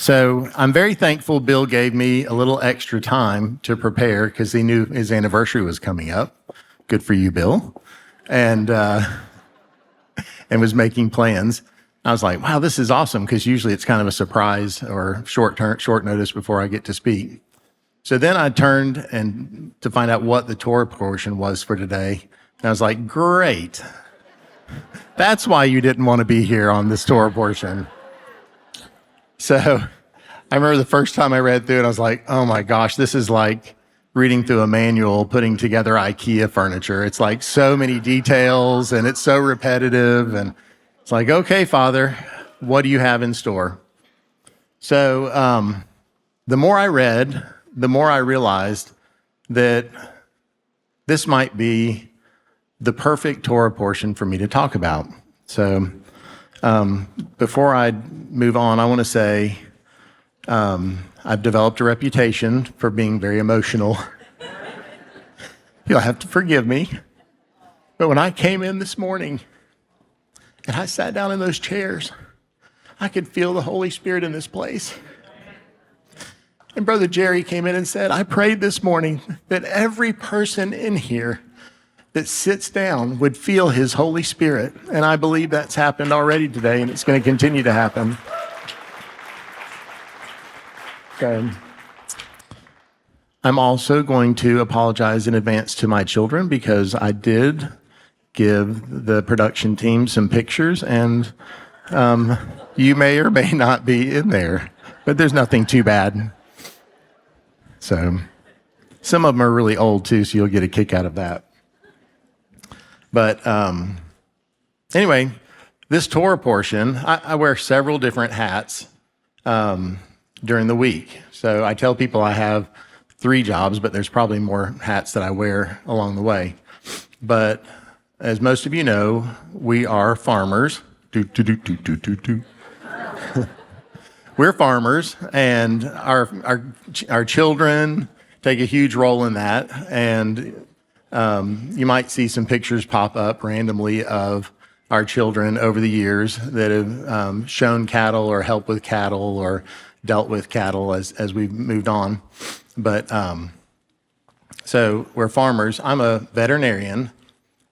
So I'm very thankful Bill gave me a little extra time to prepare because he knew his anniversary was coming up. Good for you, Bill. And was making plans. I was like, wow, this is awesome, because usually it's kind of a surprise or short notice before I get to speak. So then I turned and to find out what the Torah portion was for today. And I was like, great. That's why you didn't want to be here on this Torah portion. So I remember the first time I read through it, I was like, oh my gosh, this is like reading through a manual, putting together IKEA furniture. It's like so many details and it's so repetitive. And it's like, okay, Father, what do you have in store? So the more I read, the more I realized that this might be the perfect Torah portion for me to talk about. So before I move on, I want to say I've developed a reputation for being very emotional. You'll have to forgive me. But when I came in this morning and I sat down in those chairs, I could feel the Holy Spirit in this place. And Brother Jerry came in and said, I prayed this morning that every person in here that sits down would feel his Holy Spirit. And I believe that's happened already today, and it's going to continue to happen. Okay. I'm also going to apologize in advance to my children because I did give the production team some pictures, and you may or may not be in there, but there's nothing too bad. So some of them are really old too, so you'll get a kick out of that. But anyway, this Torah portion, I wear several different hats during the week. So I tell people I have 3 jobs, but there's probably more hats that I wear along the way. But as most of you know, we are farmers. We're farmers, and our children take a huge role in that. And you might see some pictures pop up randomly of our children over the years that have shown cattle or helped with cattle or dealt with cattle as we've moved on. But so we're farmers. I'm a veterinarian,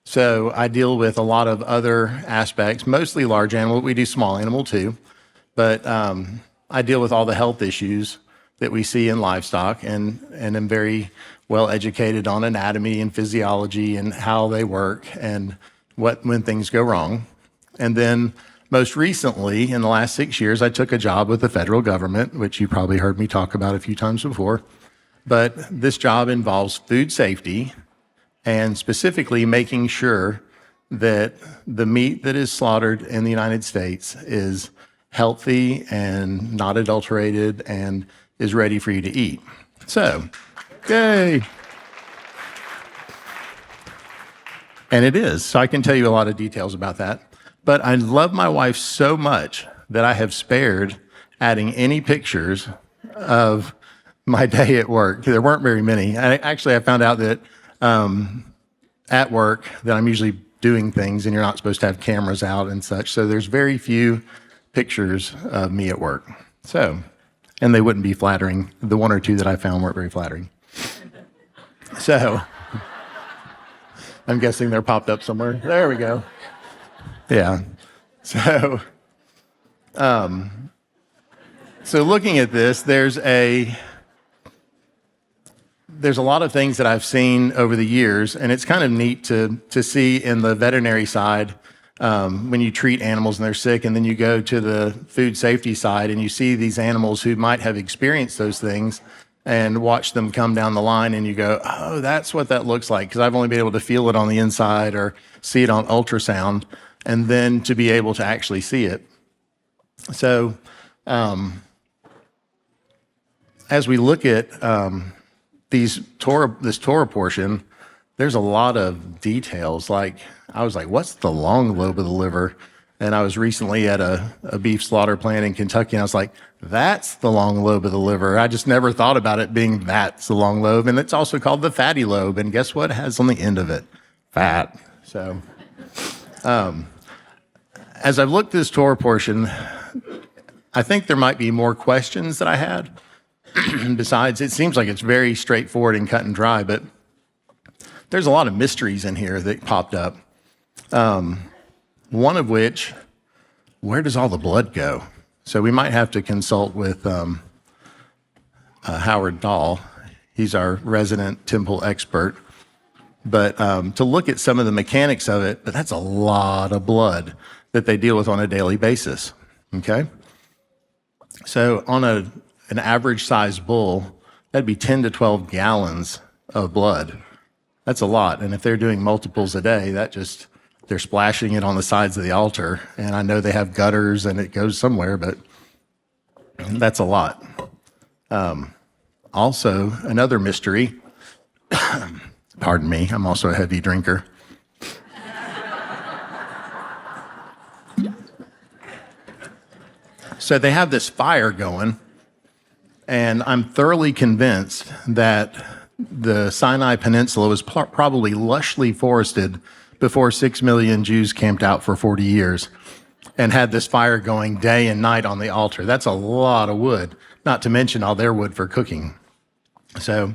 so I deal with a lot of other aspects, mostly large animal. We do small animal too, but I deal with all the health issues that we see in livestock, and am very well educated on anatomy and physiology and how they work and when things go wrong. And then most recently, in the last 6 years, I took a job with the federal government, which you probably heard me talk about a few times before. But this job involves food safety and specifically making sure that the meat that is slaughtered in the United States is healthy and not adulterated and is ready for you to eat. So, yay. And it is. So I can tell you a lot of details about that. But I love my wife so much that I have spared adding any pictures of my day at work. There weren't very many. I found out that at work that I'm usually doing things and you're not supposed to have cameras out and such. So there's very few pictures of me at work. So, and they wouldn't be flattering. The 1 or 2 that I found weren't very flattering. So I'm guessing they're popped up somewhere. There we go. Yeah. So, so looking at this, there's a lot of things that I've seen over the years, and it's kind of neat to see in the veterinary side when you treat animals and they're sick, and then you go to the food safety side and you see these animals who might have experienced those things and watch them come down the line, and you go, oh, that's what that looks like, because I've only been able to feel it on the inside or see it on ultrasound, and then to be able to actually see it. So as we look at this Torah portion, there's a lot of details. Like, I was like, what's the long lobe of the liver? And I was recently at a beef slaughter plant in Kentucky, and I was like, that's the long lobe of the liver. I just never thought about it being that's the long lobe. And it's also called the fatty lobe. And guess what it has on the end of it? Fat. So as I've looked at this Torah portion, I think there might be more questions that I had. Besides, it seems like it's very straightforward and cut and dry, but there's a lot of mysteries in here that popped up. One of which, where does all the blood go? So we might have to consult with Howard Dahl. He's our resident temple expert. But to look at some of the mechanics of it, but that's a lot of blood that they deal with on a daily basis, okay? So on an average sized bull, that'd be 10 to 12 gallons of blood. That's a lot. And if they're doing multiples a day, they're splashing it on the sides of the altar. And I know they have gutters and it goes somewhere, but that's a lot. Also, another mystery, pardon me, I'm also a heavy drinker. So they have this fire going, and I'm thoroughly convinced that the Sinai Peninsula was probably lushly forested before 6 million Jews camped out for 40 years and had this fire going day and night on the altar. That's a lot of wood, not to mention all their wood for cooking. So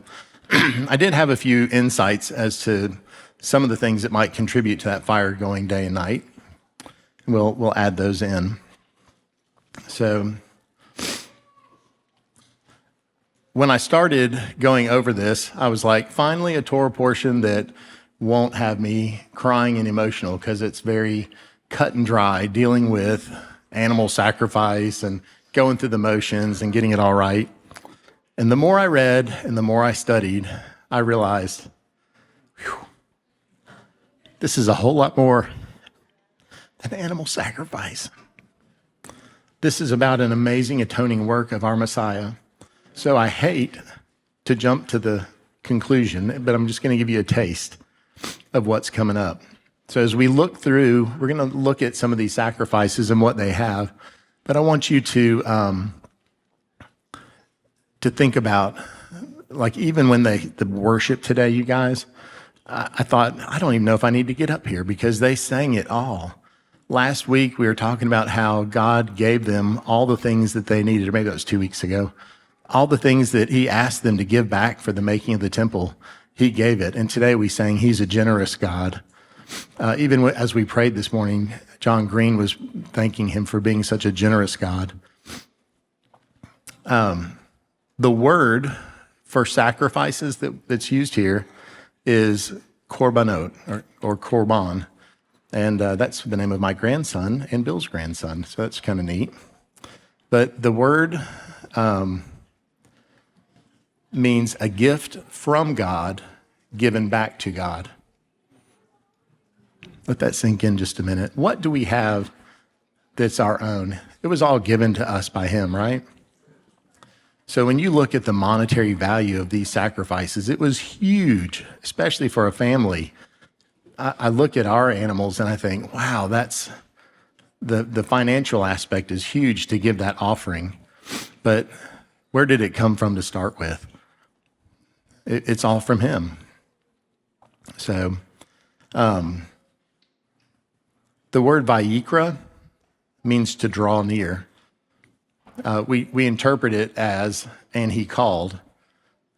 I did have a few insights as to some of the things that might contribute to that fire going day and night. We'll add those in. So when I started going over this, I was like, finally a Torah portion that won't have me crying and emotional, because it's very cut and dry, dealing with animal sacrifice and going through the motions and getting it all right. And the more I read and the more I studied, I realized, this is a whole lot more than animal sacrifice. This is about an amazing atoning work of our Messiah. So I hate to jump to the conclusion, but I'm just going to give you a taste of what's coming up. So as we look through, we're going to look at some of these sacrifices and what they have, but I want you to think about, like, even when the worship today, you guys, I thought, I don't even know if I need to get up here because they sang it all. Last week, we were talking about how God gave them all the things that they needed, or maybe that was 2 weeks ago. All the things that he asked them to give back for the making of the temple, he gave it. And today we sang, he's a generous God. Even as we prayed this morning, John Green was thanking him for being such a generous God. The word for sacrifices that's used here is korbanot, or korban. And that's the name of my grandson and Bill's grandson. So that's kind of neat. But the word means a gift from God given back to God. Let that sink in just a minute. What do we have that's our own? It was all given to us by him, right? So when you look at the monetary value of these sacrifices, it was huge, especially for a family. I look at our animals and I think, wow, that's the financial aspect is huge to give that offering. But where did it come from to start with? It's all from him. So the word Vayikra means to draw near. We interpret it as, and he called,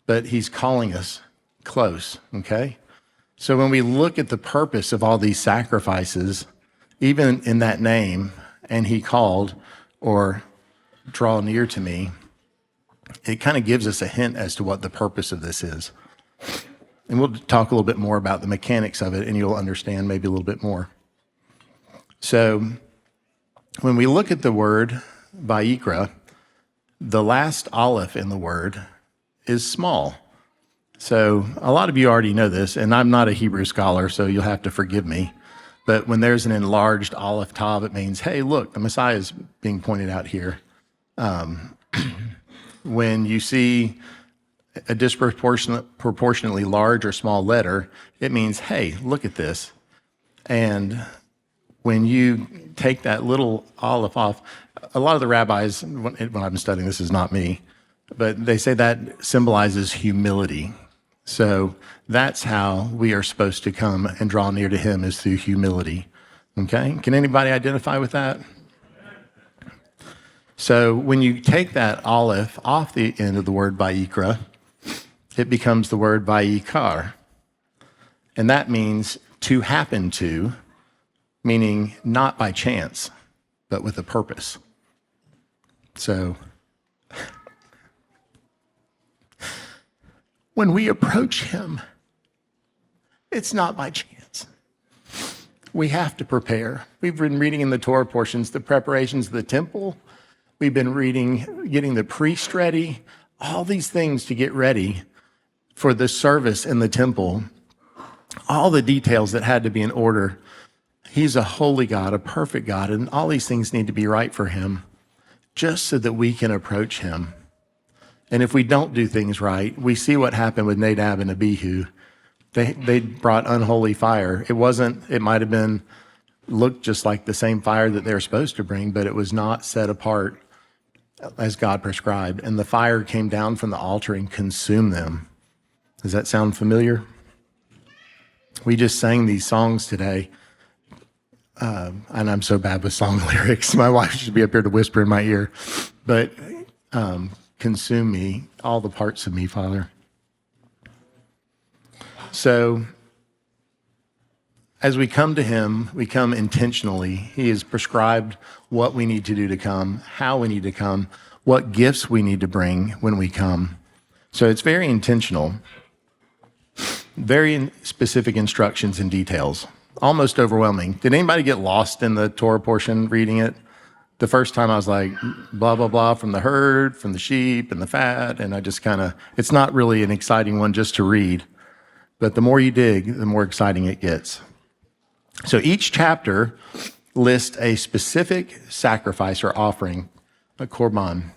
but he's calling us close, okay? So when we look at the purpose of all these sacrifices, even in that name, and he called, or draw near to me, it kind of gives us a hint as to what the purpose of this is. And we'll talk a little bit more about the mechanics of it, and you'll understand maybe a little bit more. So when we look at the word Vayikra, the last aleph in the word is small. So a lot of you already know this, and I'm not a Hebrew scholar, so you'll have to forgive me. But when there's an enlarged aleph tav, it means, hey, look, the Messiah is being pointed out here. When you see a disproportionately large or small letter, it means, hey, look at this. And when you take that little aleph off, a lot of the rabbis, when I've been studying, this is not me, but they say that symbolizes humility. So that's how we are supposed to come and draw near to him, is through humility. Okay? Can anybody identify with that? So when you take that aleph off the end of the word Vayikra, it becomes the word Vayikar. And that means to happen to, meaning not by chance, but with a purpose. So when we approach him, it's not by chance. We have to prepare. We've been reading in the Torah portions the preparations of the temple. We've been reading, getting the priest ready, all these things to get ready for the service in the temple, all the details that had to be in order. He's a holy God, a perfect God, and all these things need to be right for him just so that we can approach him. And if we don't do things right, we see what happened with Nadab and Abihu. They brought unholy fire. It might have been, looked just like the same fire that they're supposed to bring, but it was not set apart as God prescribed. And the fire came down from the altar and consumed them. Does that sound familiar? We just sang these songs today. And I'm so bad with song lyrics. My wife should be up here to whisper in my ear. But consume me, all the parts of me, Father. So as we come to him, we come intentionally. He has prescribed what we need to do to come, how we need to come, what gifts we need to bring when we come. So it's very intentional, very specific instructions and details, almost overwhelming. Did anybody get lost in the Torah portion reading it? The first time I was like, blah, blah, blah, from the herd, from the sheep and the fat. And I just it's not really an exciting one just to read. But the more you dig, the more exciting it gets. So each chapter lists a specific sacrifice or offering, a korban.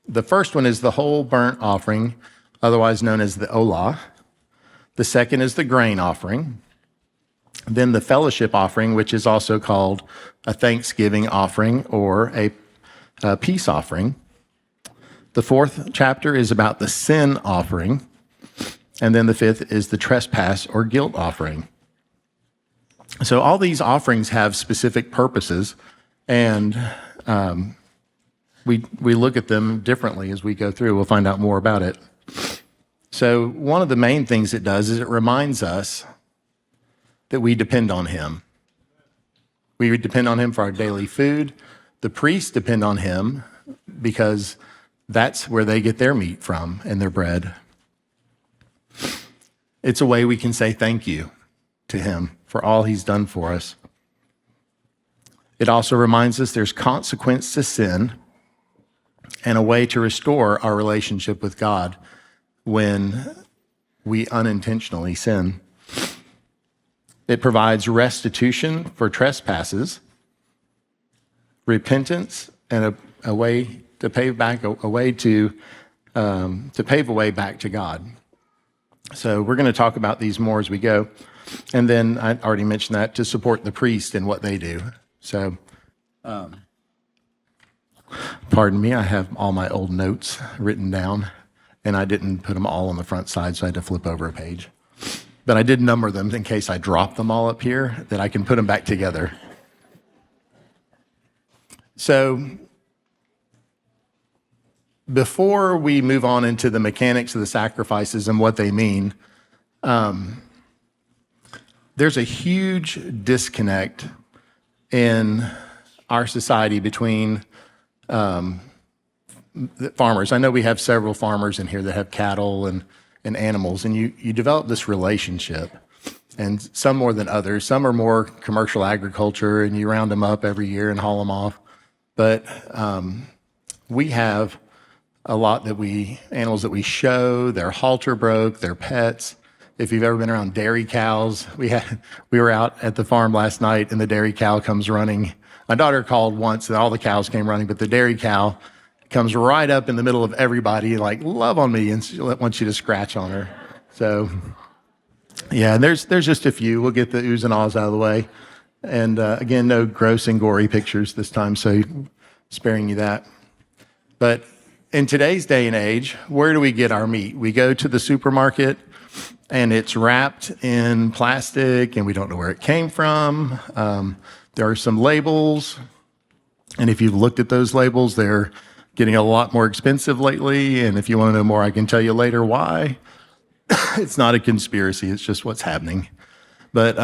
The first one is the whole burnt offering, otherwise known as the olah. The second is the grain offering. Then the fellowship offering, which is also called a thanksgiving offering or a peace offering. The fourth chapter is about the sin offering. And then the fifth is the trespass or guilt offering. So all these offerings have specific purposes, and we look at them differently as we go through. We'll find out more about it. So one of the main things it does is it reminds us that we depend on him. We depend on him for our daily food. The priests depend on him because that's where they get their meat from and their bread. It's a way we can say thank you to him for all he's done for us. It also reminds us there's consequence to sin and a way to restore our relationship with God when we unintentionally sin. It provides restitution for trespasses, repentance, and a way to pave back a way to pave a way back to God. So we're going to talk about these more as we go. And then I already mentioned that to support the priest in what they do. So, pardon me, I have all my old notes written down, and I didn't put them all on the front side, so I had to flip over a page. But I did number them in case I drop them all up here, that I can put them back together. So, before we move on into the mechanics of the sacrifices and what they mean, there's a huge disconnect in our society between farmers. I know we have several farmers in here that have cattle and animals, and you develop this relationship, and some more than others. Some are more commercial agriculture, and you round them up every year and haul them off. But we have a lot animals that we show. Their halter broke, their pets. If you've ever been around dairy cows, we were out at the farm last night, and the dairy cow comes running. My daughter called once, and all the cows came running, but the dairy cow comes right up in the middle of everybody, like, love on me, and she wants you to scratch on her. So, yeah, and there's just a few. We'll get the oohs and ahs out of the way. And again, no gross and gory pictures this time, so sparing you that. But in today's day and age, where do we get our meat? We go to the supermarket, and it's wrapped in plastic, and we don't know where it came from. There are some labels. And if you've looked at those labels, they're getting a lot more expensive lately. And if you want to know more, I can tell you later why. It's not a conspiracy. It's just what's happening. But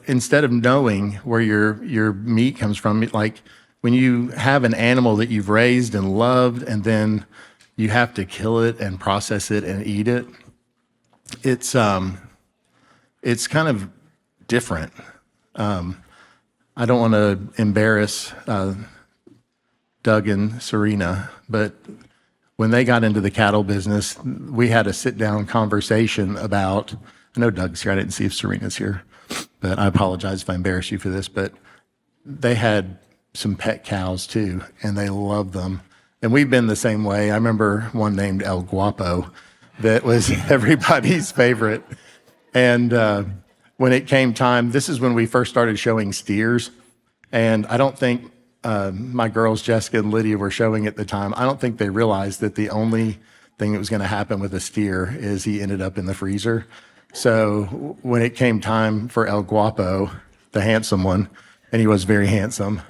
instead of knowing where your meat comes from, like when you have an animal that you've raised and loved, and then you have to kill it and process it and eat it, it's kind of different. I don't want to embarrass Doug and Serena, but when they got into the cattle business, we had a sit-down conversation about, I know Doug's here, I didn't see if Serena's here, but I apologize if I embarrass you for this, but they had some pet cows too, and they loved them. And we've been the same way. I remember one named El Guapo that was everybody's favorite. And when it came time, this is when we first started showing steers, and I don't think my girls, Jessica and Lydia, were showing at the time. I don't think they realized that the only thing that was going to happen with a steer is he ended up in the freezer. So when it came time for El Guapo, the handsome one, and he was very handsome,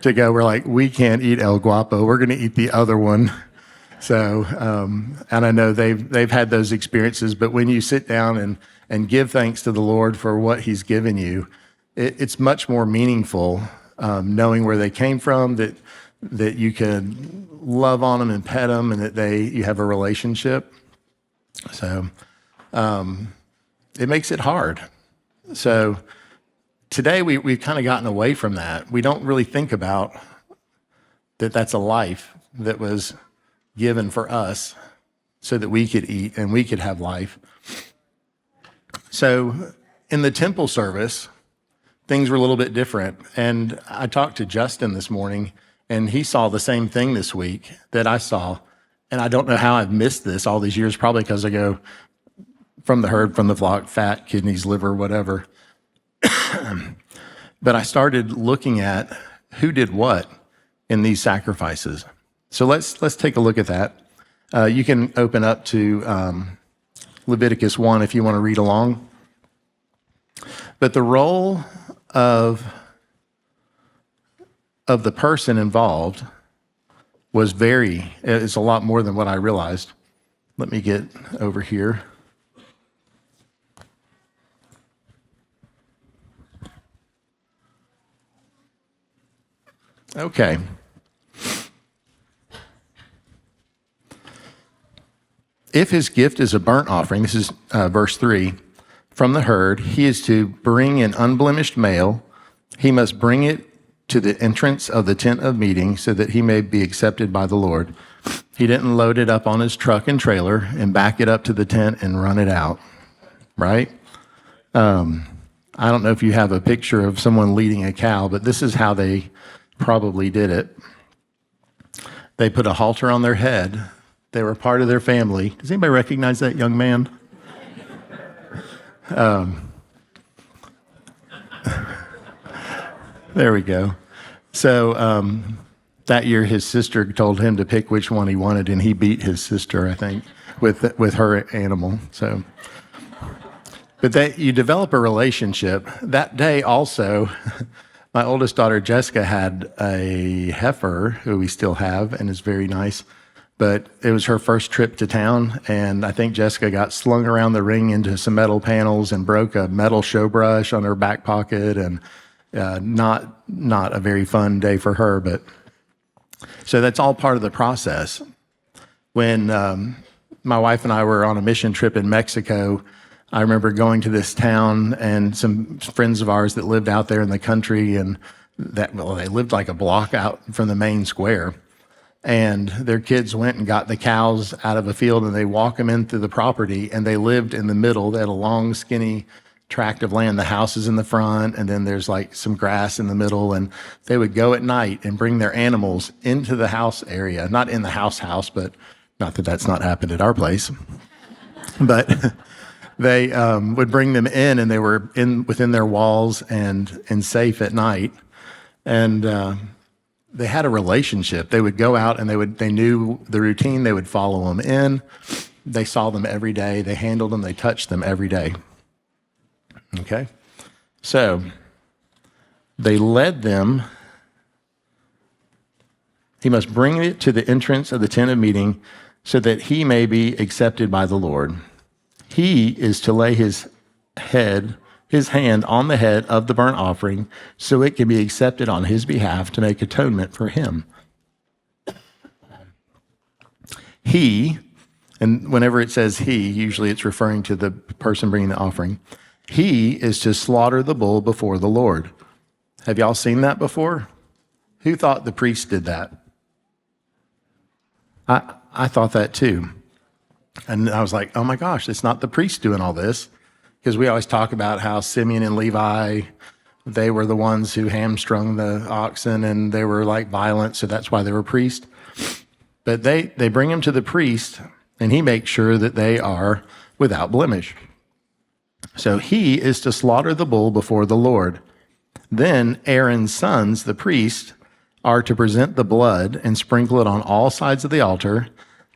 to go, we're like, we can't eat El Guapo. We're going to eat the other one. So, and I know they've had those experiences, but when you sit down and give thanks to the Lord for what he's given you, it's much more meaningful, knowing where they came from, that you can love on them and pet them, and that you have a relationship. So it makes it hard. So today we've kind of gotten away from that. We don't really think about that that's a life that was given for us so that we could eat and we could have life. So in the temple service, things were a little bit different. And I talked to Justin this morning, and he saw the same thing this week that I saw. And I don't know how I've missed this all these years, probably because I go from the herd, from the flock, fat, kidneys, liver, whatever. But I started looking at who did what in these sacrifices. So let's take a look at that. You can open up to Leviticus 1 if you want to read along. But the role of the person involved is a lot more than what I realized. Let me get over here. Okay. If his gift is a burnt offering, this is verse 3, from the herd, he is to bring an unblemished male. He must bring it to the entrance of the tent of meeting so that he may be accepted by the Lord. He didn't load it up on his truck and trailer and back it up to the tent and run it out, right? I don't know if you have a picture of someone leading a cow, but this is how they probably did it. They put a halter on their head. They were part of their family. Does anybody recognize that young man? There we go. So that year, his sister told him to pick which one he wanted, and he beat his sister, I think, with her animal. So, but you develop a relationship. That day also, my oldest daughter, Jessica, had a heifer who we still have and is very nice. But it was her first trip to town, and I think Jessica got slung around the ring into some metal panels and broke a metal show brush on her back pocket, and not a very fun day for her. But so that's all part of the process. When my wife and I were on a mission trip in Mexico, I remember going to this town, and some friends of ours that lived out there in the country, and they lived like a block out from the main square. And their kids went and got the cows out of a field, and they walk them into the property, and they lived in the middle. They had a long, skinny tract of land. The house is in the front, and then there's like some grass in the middle. And they would go at night and bring their animals into the house area, not in the house, but not that that's not happened at our place. But they would bring them in, and they were within their walls and safe at night. And they had a relationship. They would go out, and they knew the routine. They would follow them in. They saw them every day. They handled them. They touched them every day. Okay? So they led them He must bring it to the entrance of the tent of meeting so that he may be accepted by the Lord. He is to lay his hand on the head of the burnt offering so it can be accepted on his behalf to make atonement for him. He, and whenever it says he, usually it's referring to the person bringing the offering. He is to slaughter the bull before the Lord. Have y'all seen that before? Who thought the priest did that? I thought that too. And I was like, oh my gosh, it's not the priest doing all this. Because we always talk about how Simeon and Levi, they were the ones who hamstrung the oxen and they were like violent, so that's why they were priests. But they bring him to the priest and he makes sure that they are without blemish. So he is to slaughter the bull before the Lord. Then Aaron's sons, the priest, are to present the blood and sprinkle it on all sides of the altar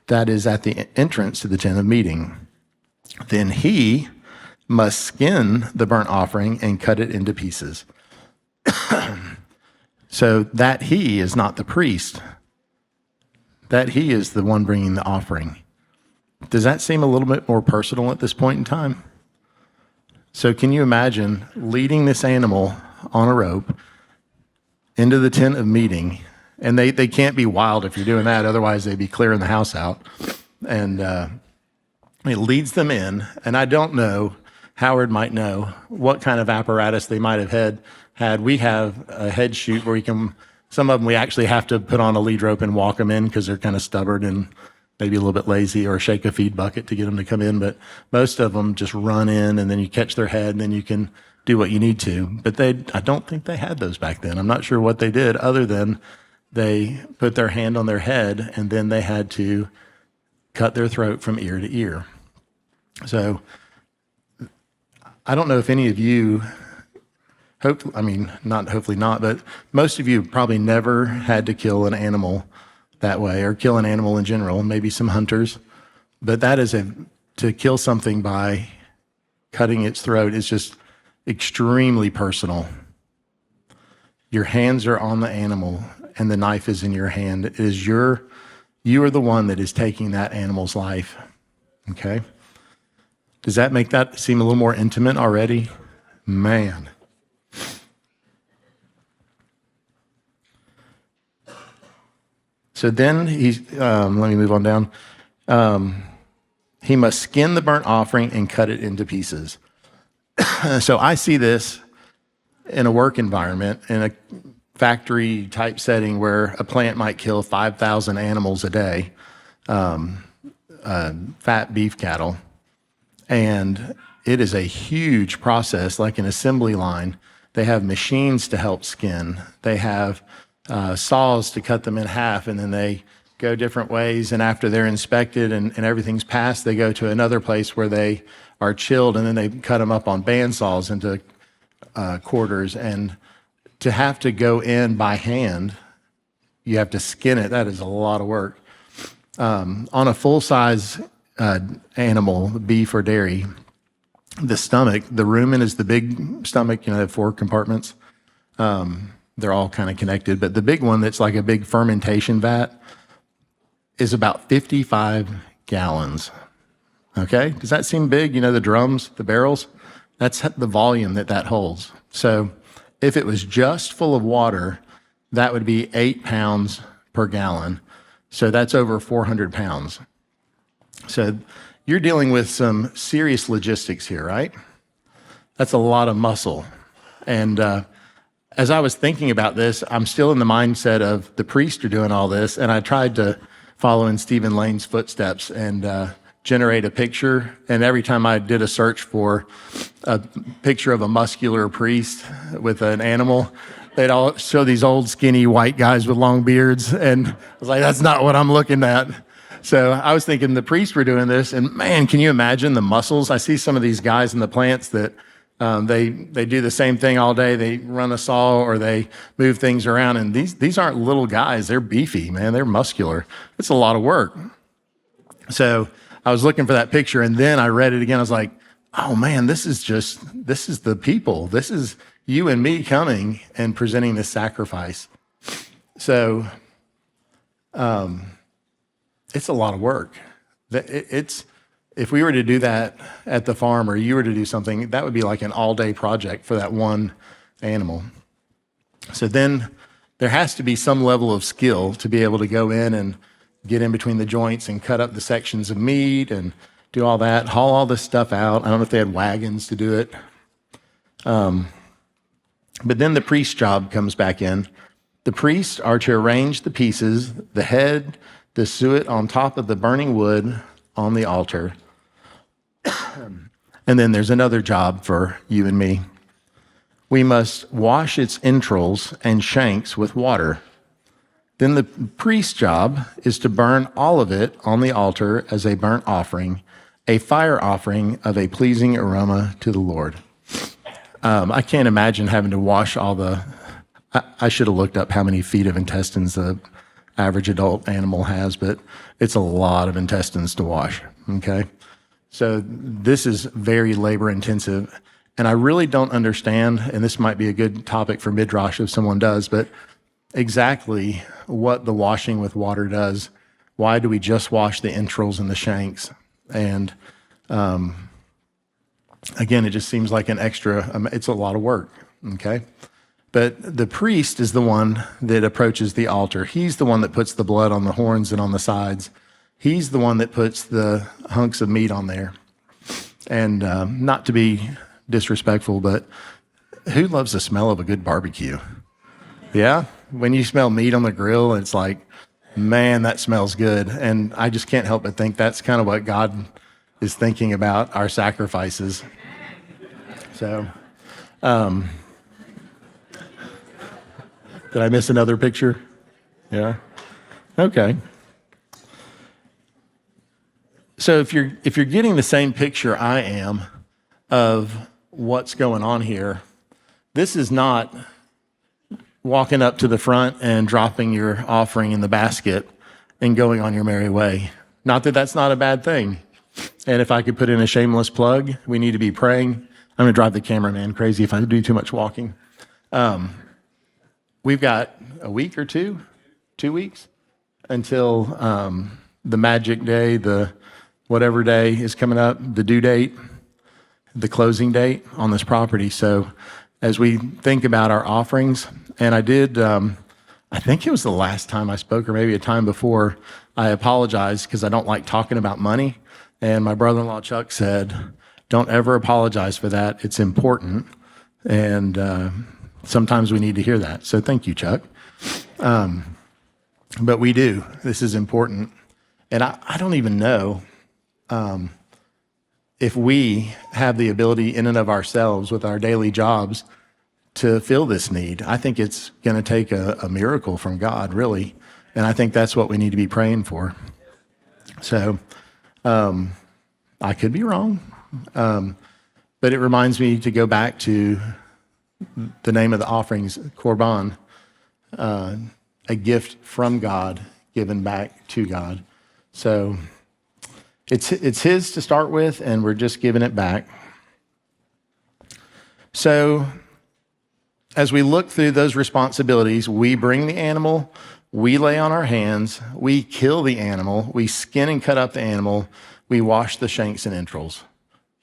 that is at the entrance to the tent of meeting. Then he must skin the burnt offering and cut it into pieces. So that he is not the priest. That he is the one bringing the offering. Does that seem a little bit more personal at this point in time? So can you imagine leading this animal on a rope into the tent of meeting? And they can't be wild if you're doing that, otherwise they'd be clearing the house out. And it leads them in, and I don't know, Howard might know, what kind of apparatus they might have had. We have a head chute where some of them we actually have to put on a lead rope and walk them in because they're kind of stubborn and maybe a little bit lazy, or shake a feed bucket to get them to come in. But most of them just run in and then you catch their head and then you can do what you need to. But I don't think they had those back then. I'm not sure what they did other than they put their hand on their head and then they had to cut their throat from ear to ear. So I don't know if any of you, hopefully not, but most of you probably never had to kill an animal that way, or kill an animal in general, maybe some hunters. But that is to kill something by cutting its throat is just extremely personal. Your hands are on the animal and the knife is in your hand. You are the one that is taking that animal's life. Okay? Does that make that seem a little more intimate already? Man. So then let me move on down. He must skin the burnt offering and cut it into pieces. So I see this in a work environment, in a factory type setting where a plant might kill 5,000 animals a day, fat beef cattle. And it is a huge process, like an assembly line. They have machines to help skin. They have saws to cut them in half, and then they go different ways. And after they're inspected and everything's passed, they go to another place where they are chilled, and then they cut them up on bandsaws into quarters. And to have to go in by hand, you have to skin it. That is a lot of work. On a full-size animal, beef or dairy, the stomach, the rumen is the big stomach, they have 4 compartments. They're all kind of connected, but the big one that's like a big fermentation vat is about 55 gallons. Okay? Does that seem big? The drums, the barrels? That's the volume that holds. So if it was just full of water, that would be 8 pounds per gallon. So that's over 400 pounds. So you're dealing with some serious logistics here, right? That's a lot of muscle. And as I was thinking about this, I'm still in the mindset of the priests are doing all this, and I tried to follow in Stephen Lane's footsteps and generate a picture. And every time I did a search for a picture of a muscular priest with an animal, they'd all show these old skinny white guys with long beards. And I was like, that's not what I'm looking at. So I was thinking the priests were doing this, and man, can you imagine the muscles? I see some of these guys in the plants that they do the same thing all day. They run a saw or they move things around, and these aren't little guys. They're beefy, man. They're muscular. It's a lot of work. So I was looking for that picture, and then I read it again. I was like, oh man, this is the people. This is you and me coming and presenting this sacrifice. So it's a lot of work. If we were to do that at the farm, or you were to do something, that would be like an all-day project for that one animal. So then there has to be some level of skill to be able to go in and get in between the joints and cut up the sections of meat and do all that, haul all this stuff out. I don't know if they had wagons to do it. But then the priest's job comes back in. The priests are to arrange the pieces, the head, the suet on top of the burning wood on the altar. And then there's another job for you and me. We must wash its entrails and shanks with water. Then the priest's job is to burn all of it on the altar as a burnt offering, a fire offering of a pleasing aroma to the Lord. I can't imagine having to wash all the... I should have looked up how many feet of intestines the average adult animal has, but it's a lot of intestines to wash, okay? So this is very labor intensive, and I really don't understand, and this might be a good topic for Midrash if someone does, but exactly what the washing with water does. Why do we just wash the entrails and the shanks? And again, it just seems like an extra, it's a lot of work, okay? But the priest is the one that approaches the altar. He's the one that puts the blood on the horns and on the sides. He's the one that puts the hunks of meat on there. And not to be disrespectful, but who loves the smell of a good barbecue? Yeah? When you smell meat on the grill, it's like, man, that smells good. And I just can't help but think that's kind of what God is thinking about our sacrifices. So, did I miss another picture? Yeah? Okay. So if you're getting the same picture I am of what's going on here, this is not walking up to the front and dropping your offering in the basket and going on your merry way. Not that that's not a bad thing. And if I could put in a shameless plug, we need to be praying. I'm going to drive the cameraman crazy if I do too much walking. We've got a week or 2 weeks, until the magic day, the whatever day is coming up, the due date, the closing date on this property. So as we think about our offerings, and I did, I think it was the last time I spoke, or maybe a time before, I apologized because I don't like talking about money. And my brother-in-law Chuck said, don't ever apologize for that. It's important. And sometimes we need to hear that. So thank you, Chuck. But we do. This is important. And I don't even know if we have the ability in and of ourselves with our daily jobs to fill this need. I think it's going to take a miracle from God, really. And I think that's what we need to be praying for. So I could be wrong. But it reminds me to go back to the name of the offerings, Korban, a gift from God given back to God. So it's his to start with, and we're just giving it back. So as we look through those responsibilities, we bring the animal, we lay on our hands, we kill the animal, we skin and cut up the animal, we wash the shanks and entrails.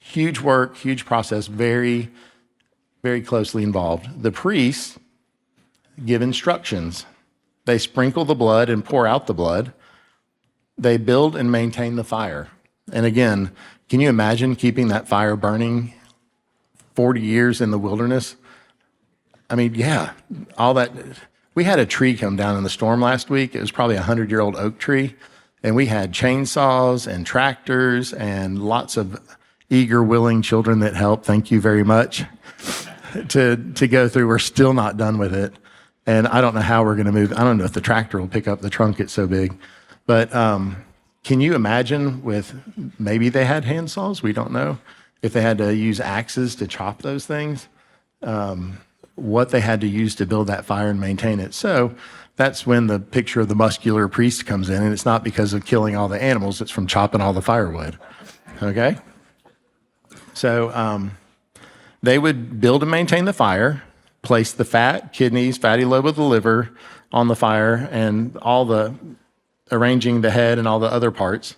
Huge work, huge process, very, very closely involved. The priests give instructions. They sprinkle the blood and pour out the blood. They build and maintain the fire. And again, can you imagine keeping that fire burning 40 years in the wilderness? I mean, yeah, all that. We had a tree come down in the storm last week. It was probably a 100-year-old oak tree. And we had chainsaws and tractors and lots of eager, willing children that helped. Thank you very much to go through. We're still not done with it. And I don't know how we're going to move. I don't know if the tractor will pick up the trunk. It's so big. But can you imagine with, maybe they had hand saws, we don't know, if they had to use axes to chop those things, what they had to use to build that fire and maintain it. So that's when the picture of the muscular priest comes in, and it's not because of killing all the animals, it's from chopping all the firewood, okay? So they would build and maintain the fire, place the fat, kidneys, fatty lobe of the liver on the fire, and all the arranging the head and all the other parts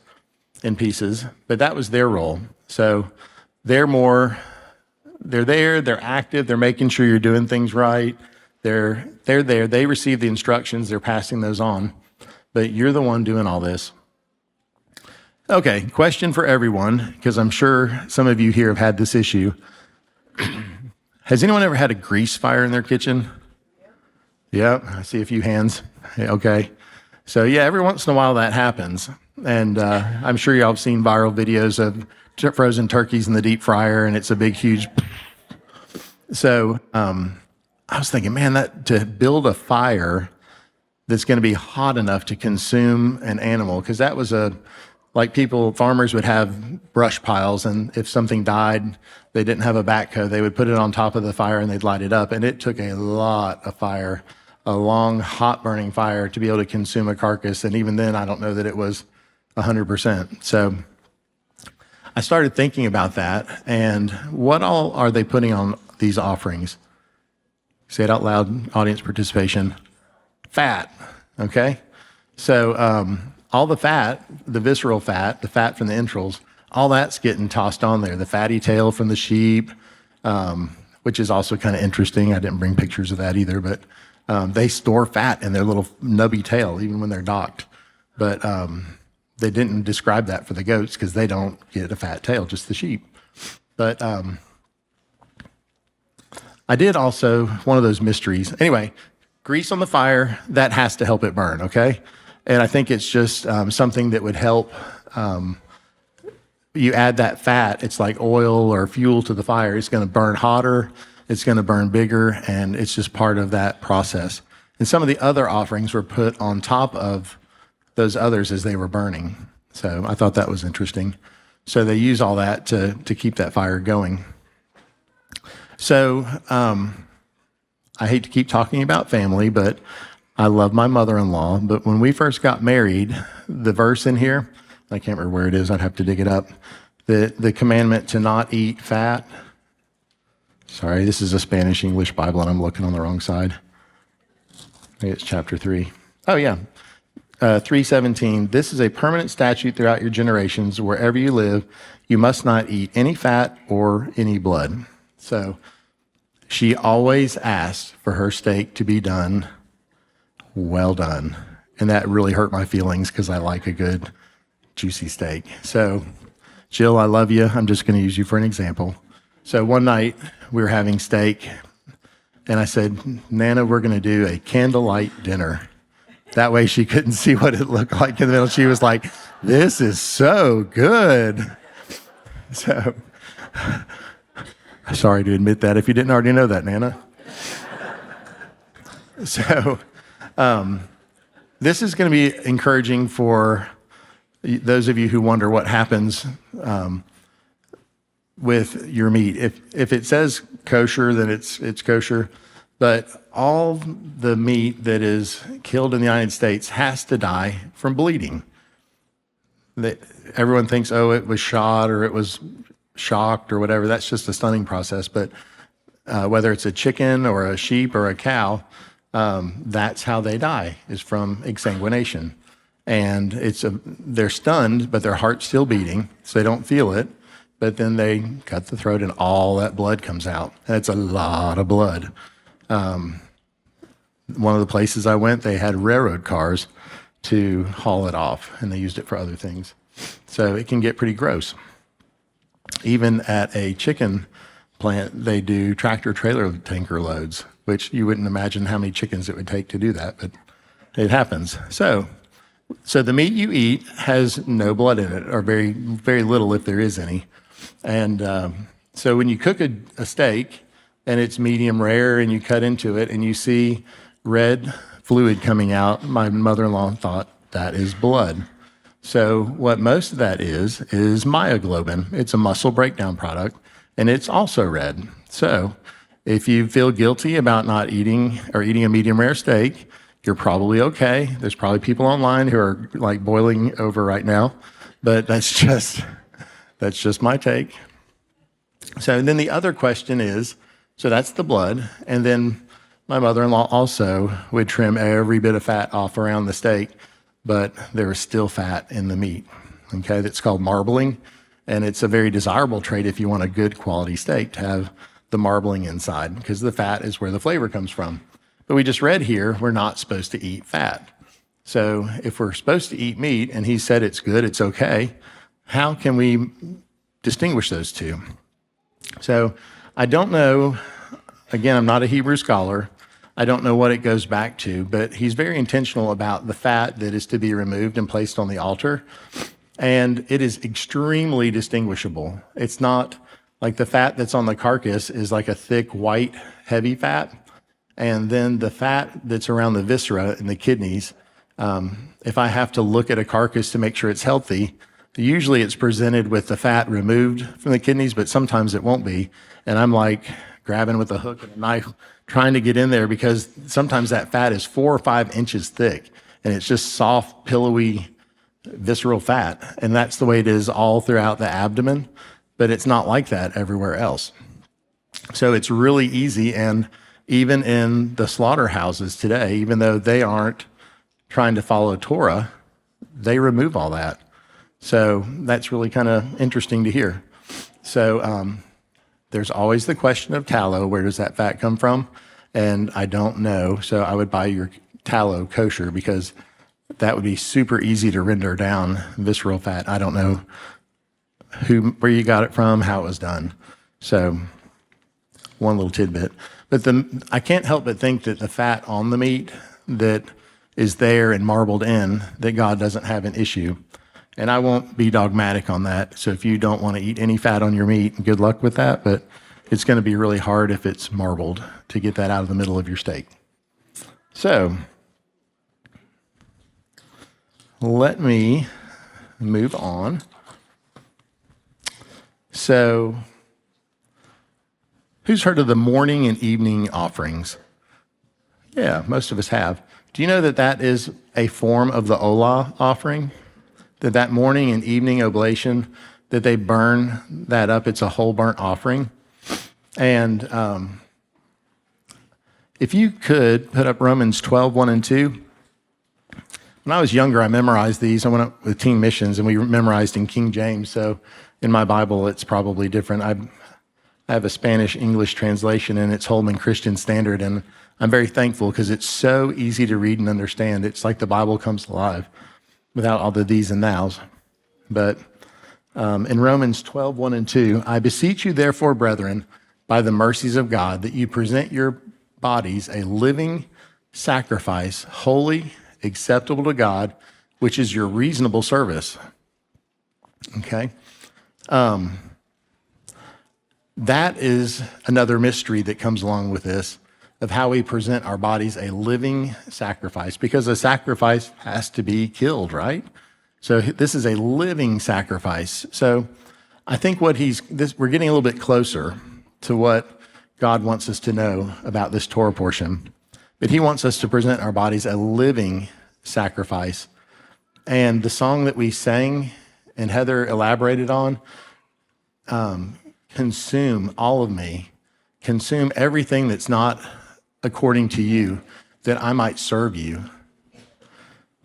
in pieces, but that was their role. So they're there, they're active, they're making sure you're doing things right. They're there, they receive the instructions, they're passing those on, but you're the one doing all this. Okay, question for everyone, because I'm sure some of you here have had this issue. Has anyone ever had a grease fire in their kitchen? Yeah, I see a few hands. Okay. So yeah, every once in a while that happens. And I'm sure y'all have seen viral videos of frozen turkeys in the deep fryer, and it's a big, huge. So I was thinking, man, that to build a fire that's going to be hot enough to consume an animal, because that was farmers would have brush piles, and if something died, they didn't have a backhoe, they would put it on top of the fire and they'd light it up. And it took a lot of fire, a long, hot burning fire to be able to consume a carcass. And even then, I don't know that it was 100%. So I started thinking about that, and what all are they putting on these offerings? Say it out loud, audience participation. Fat, okay? So all the fat, the visceral fat, the fat from the entrails, all that's getting tossed on there. The fatty tail from the sheep, which is also kind of interesting. I didn't bring pictures of that either, but they store fat in their little nubby tail, even when they're docked. But they didn't describe that for the goats because they don't get a fat tail, just the sheep. But I did also, one of those mysteries. Anyway, grease on the fire, that has to help it burn, okay? And I think it's just something that would help. You add that fat, it's like oil or fuel to the fire. It's going to burn hotter, it's going to burn bigger, and it's just part of that process. And some of the other offerings were put on top of those others as they were burning. So I thought that was interesting. So they use all that to keep that fire going. So I hate to keep talking about family, but I love my mother-in-law. But when we first got married, the verse in here, I can't remember where it is, I'd have to dig it up. The commandment to not eat fat. Sorry, this is a Spanish-English Bible, and I'm looking on the wrong side. Maybe it's chapter 3. Oh, yeah. 3:17. This is a permanent statute throughout your generations. Wherever you live, you must not eat any fat or any blood. So she always asked for her steak to be done well done. And that really hurt my feelings because I like a good juicy steak. So Jill, I love you. I'm just going to use you for an example. So one night we were having steak, and I said, Nana, we're going to do a candlelight dinner. That way she couldn't see what it looked like in the middle. She was like, this is so good. So, sorry to admit that if you didn't already know that, Nana. So, this is going to be encouraging for those of you who wonder what happens with your meat. If it says kosher, then it's kosher. But all the meat that is killed in the United States has to die from bleeding. Everyone thinks, oh, it was shot or it was shocked or whatever. That's just a stunning process. But whether it's a chicken or a sheep or a cow, that's how they die, is from exsanguination. And they're stunned, but their heart's still beating, so they don't feel it. But then they cut the throat and all that blood comes out. That's a lot of blood. One of the places I went, they had railroad cars to haul it off, and they used it for other things. So it can get pretty gross. Even at a chicken plant, they do tractor trailer tanker loads, which you wouldn't imagine how many chickens it would take to do that, but it happens. So the meat you eat has no blood in it, or very, very little if there is any. And so when you cook a steak and it's medium rare and you cut into it and you see red fluid coming out, my mother-in-law thought that is blood. So what most of that is myoglobin. It's a muscle breakdown product, and it's also red. So if you feel guilty about not eating or eating a medium rare steak, you're probably okay. There's probably people online who are like boiling over right now, but that's just my take. So then the other question is, so that's the blood, and then my mother-in-law also would trim every bit of fat off around the steak, but there is still fat in the meat. Okay, that's called marbling, and it's a very desirable trait if you want a good quality steak to have the marbling inside, because the fat is where the flavor comes from. But we just read here, we're not supposed to eat fat. So if we're supposed to eat meat, and he said it's good, it's okay, how can we distinguish those two? So I don't know, again, I'm not a Hebrew scholar. I don't know what it goes back to, but he's very intentional about the fat that is to be removed and placed on the altar. And it is extremely distinguishable. It's not like the fat that's on the carcass is like a thick, white, heavy fat. And then the fat that's around the viscera and the kidneys, if I have to look at a carcass to make sure it's healthy, usually it's presented with the fat removed from the kidneys, but sometimes it won't be. And I'm like grabbing with a hook and a knife, trying to get in there, because sometimes that fat is 4 or 5 inches thick and it's just soft, pillowy, visceral fat. And that's the way it is all throughout the abdomen, but it's not like that everywhere else. So it's really easy. And even in the slaughterhouses today, even though they aren't trying to follow Torah, they remove all that. So that's really kind of interesting to hear. So there's always the question of tallow. Where does that fat come from? And I don't know. So I would buy your tallow kosher, because that would be super easy to render down visceral fat. I don't know where you got it from, how it was done. So one little tidbit. But I can't help but think that the fat on the meat that is there and marbled in, that God doesn't have an issue. And I won't be dogmatic on that. So if you don't want to eat any fat on your meat, good luck with that. But it's going to be really hard if it's marbled to get that out of the middle of your steak. So let me move on. So who's heard of the morning and evening offerings? Yeah, most of us have. Do you know that that is a form of the Olah offering? That morning and evening oblation, that they burn that up, it's a whole burnt offering. And if you could put up Romans 12, 1 and 2. When I was younger, I memorized these. I went up with Teen Missions, and we memorized in King James. So in my Bible, it's probably different. I have a Spanish-English translation, and it's Holman Christian Standard. And I'm very thankful, because it's so easy to read and understand. It's like the Bible comes alive without all the these and thous. But in Romans 12, 1 and 2, I beseech you, therefore, brethren, by the mercies of God, that you present your bodies a living sacrifice, holy, acceptable to God, which is your reasonable service. Okay? That is another mystery that comes along with this, of how we present our bodies a living sacrifice, because a sacrifice has to be killed, right? So this is a living sacrifice. So I think we're getting a little bit closer to what God wants us to know about this Torah portion. But he wants us to present our bodies a living sacrifice. And the song that we sang and Heather elaborated on, consume all of me, consume everything that's not according to you, that I might serve you.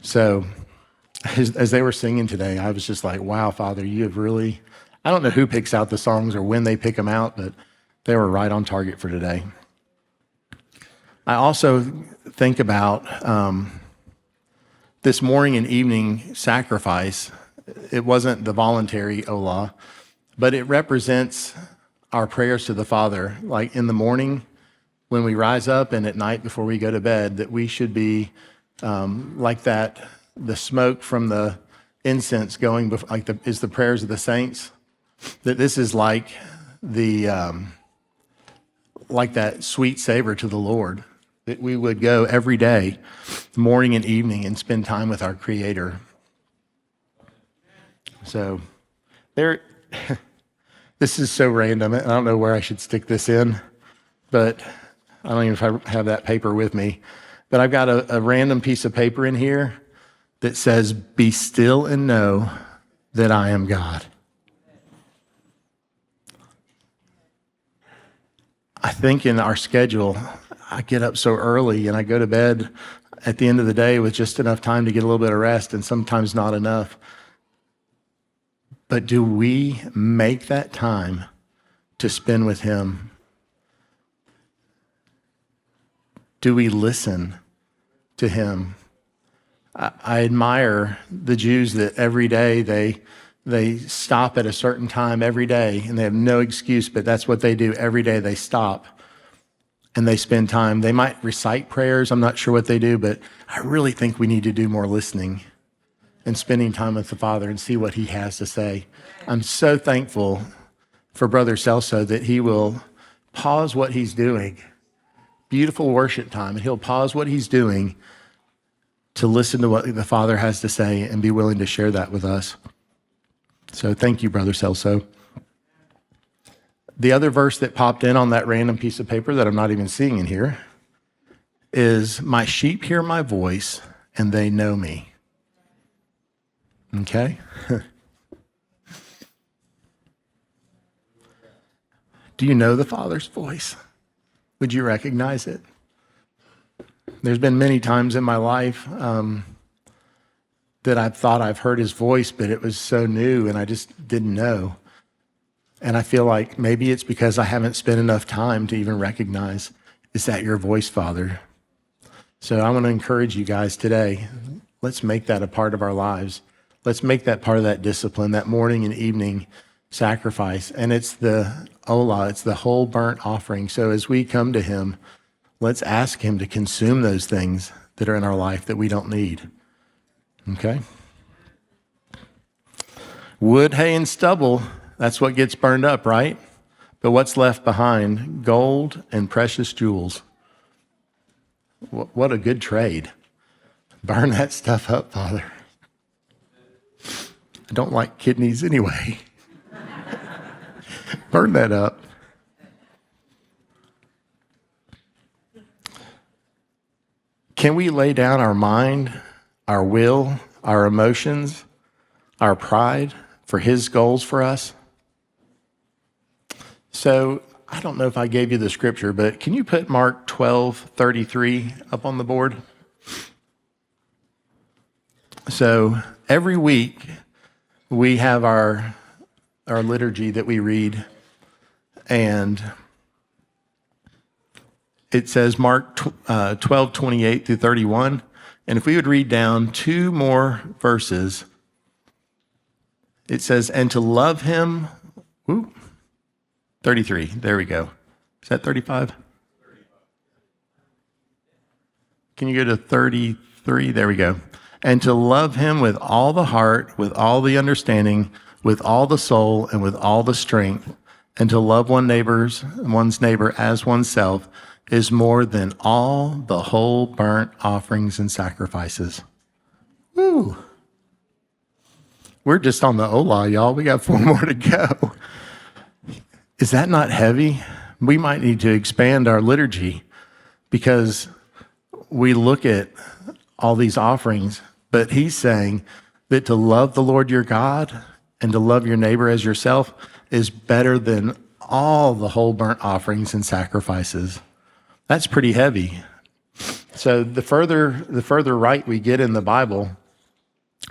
So as they were singing today, I was just like, wow, Father, you have really, I don't know who picks out the songs or when they pick them out, but they were right on target for today. I also think about this morning and evening sacrifice. It wasn't the voluntary Olah, but it represents our prayers to the Father. Like in the morning when we rise up, and at night before we go to bed, that we should be like that, the smoke from the incense going before, is the prayers of the saints. That this is like that sweet savor to the Lord, that we would go every day, morning and evening, and spend time with our Creator. So this is so random. I don't know where I should stick this in, but I don't even know if I have that paper with me. But I've got a random piece of paper in here that says, "Be still and know that I am God." I think in our schedule, I get up so early and I go to bed at the end of the day with just enough time to get a little bit of rest and sometimes not enough. But do we make that time to spend with him? Do we listen to him? I admire the Jews that every day they stop at a certain time every day, and they have no excuse, but that's what they do every day. They stop and they spend time. They might recite prayers. I'm not sure what they do, but I really think we need to do more listening and spending time with the Father and see what he has to say. I'm so thankful for Brother Celso that he will pause what he's doing. Beautiful worship time, and he'll pause what he's doing to listen to what the Father has to say and be willing to share that with us. So thank you, Brother Celso. The other verse that popped in on that random piece of paper that I'm not even seeing in here is, my sheep hear my voice and they know me. Okay? Do you know the Father's voice? Would you recognize it? There's been many times in my life that I've thought I've heard his voice, but it was so new and I just didn't know. And I feel like maybe it's because I haven't spent enough time to even recognize, is that your voice, Father? So I want to encourage you guys today, let's make that a part of our lives. Let's make that part of that discipline, that morning and evening sacrifice. And it's the olah, it's the whole burnt offering. So as we come to him, let's ask him to consume those things that are in our life that we don't need. Okay? Wood, hay, and stubble, that's what gets burned up, right? But what's left behind? Gold and precious jewels. What a good trade. Burn that stuff up, Father. I don't like kidneys anyway. Burn that up. Can we lay down our mind, our will, our emotions, our pride for his goals for us? So I don't know if I gave you the scripture, but can you put Mark 12:33 up on the board? So every week we have our liturgy that we read, and it says Mark 12:28 through 31. And if we would read down two more verses, it says, and to love him, 33, there we go. Is that 35? Can you go to 33? There we go. And to love him with all the heart, with all the understanding, with all the soul, and with all the strength, and to love one's neighbor as oneself, is more than all the whole burnt offerings and sacrifices. Woo! We're just on the olah, y'all. We got 4 more to go. Is that not heavy? We might need to expand our liturgy, because we look at all these offerings, but he's saying that to love the Lord your God and to love your neighbor as yourself is better than all the whole burnt offerings and sacrifices. That's pretty heavy. So the further right we get in the Bible,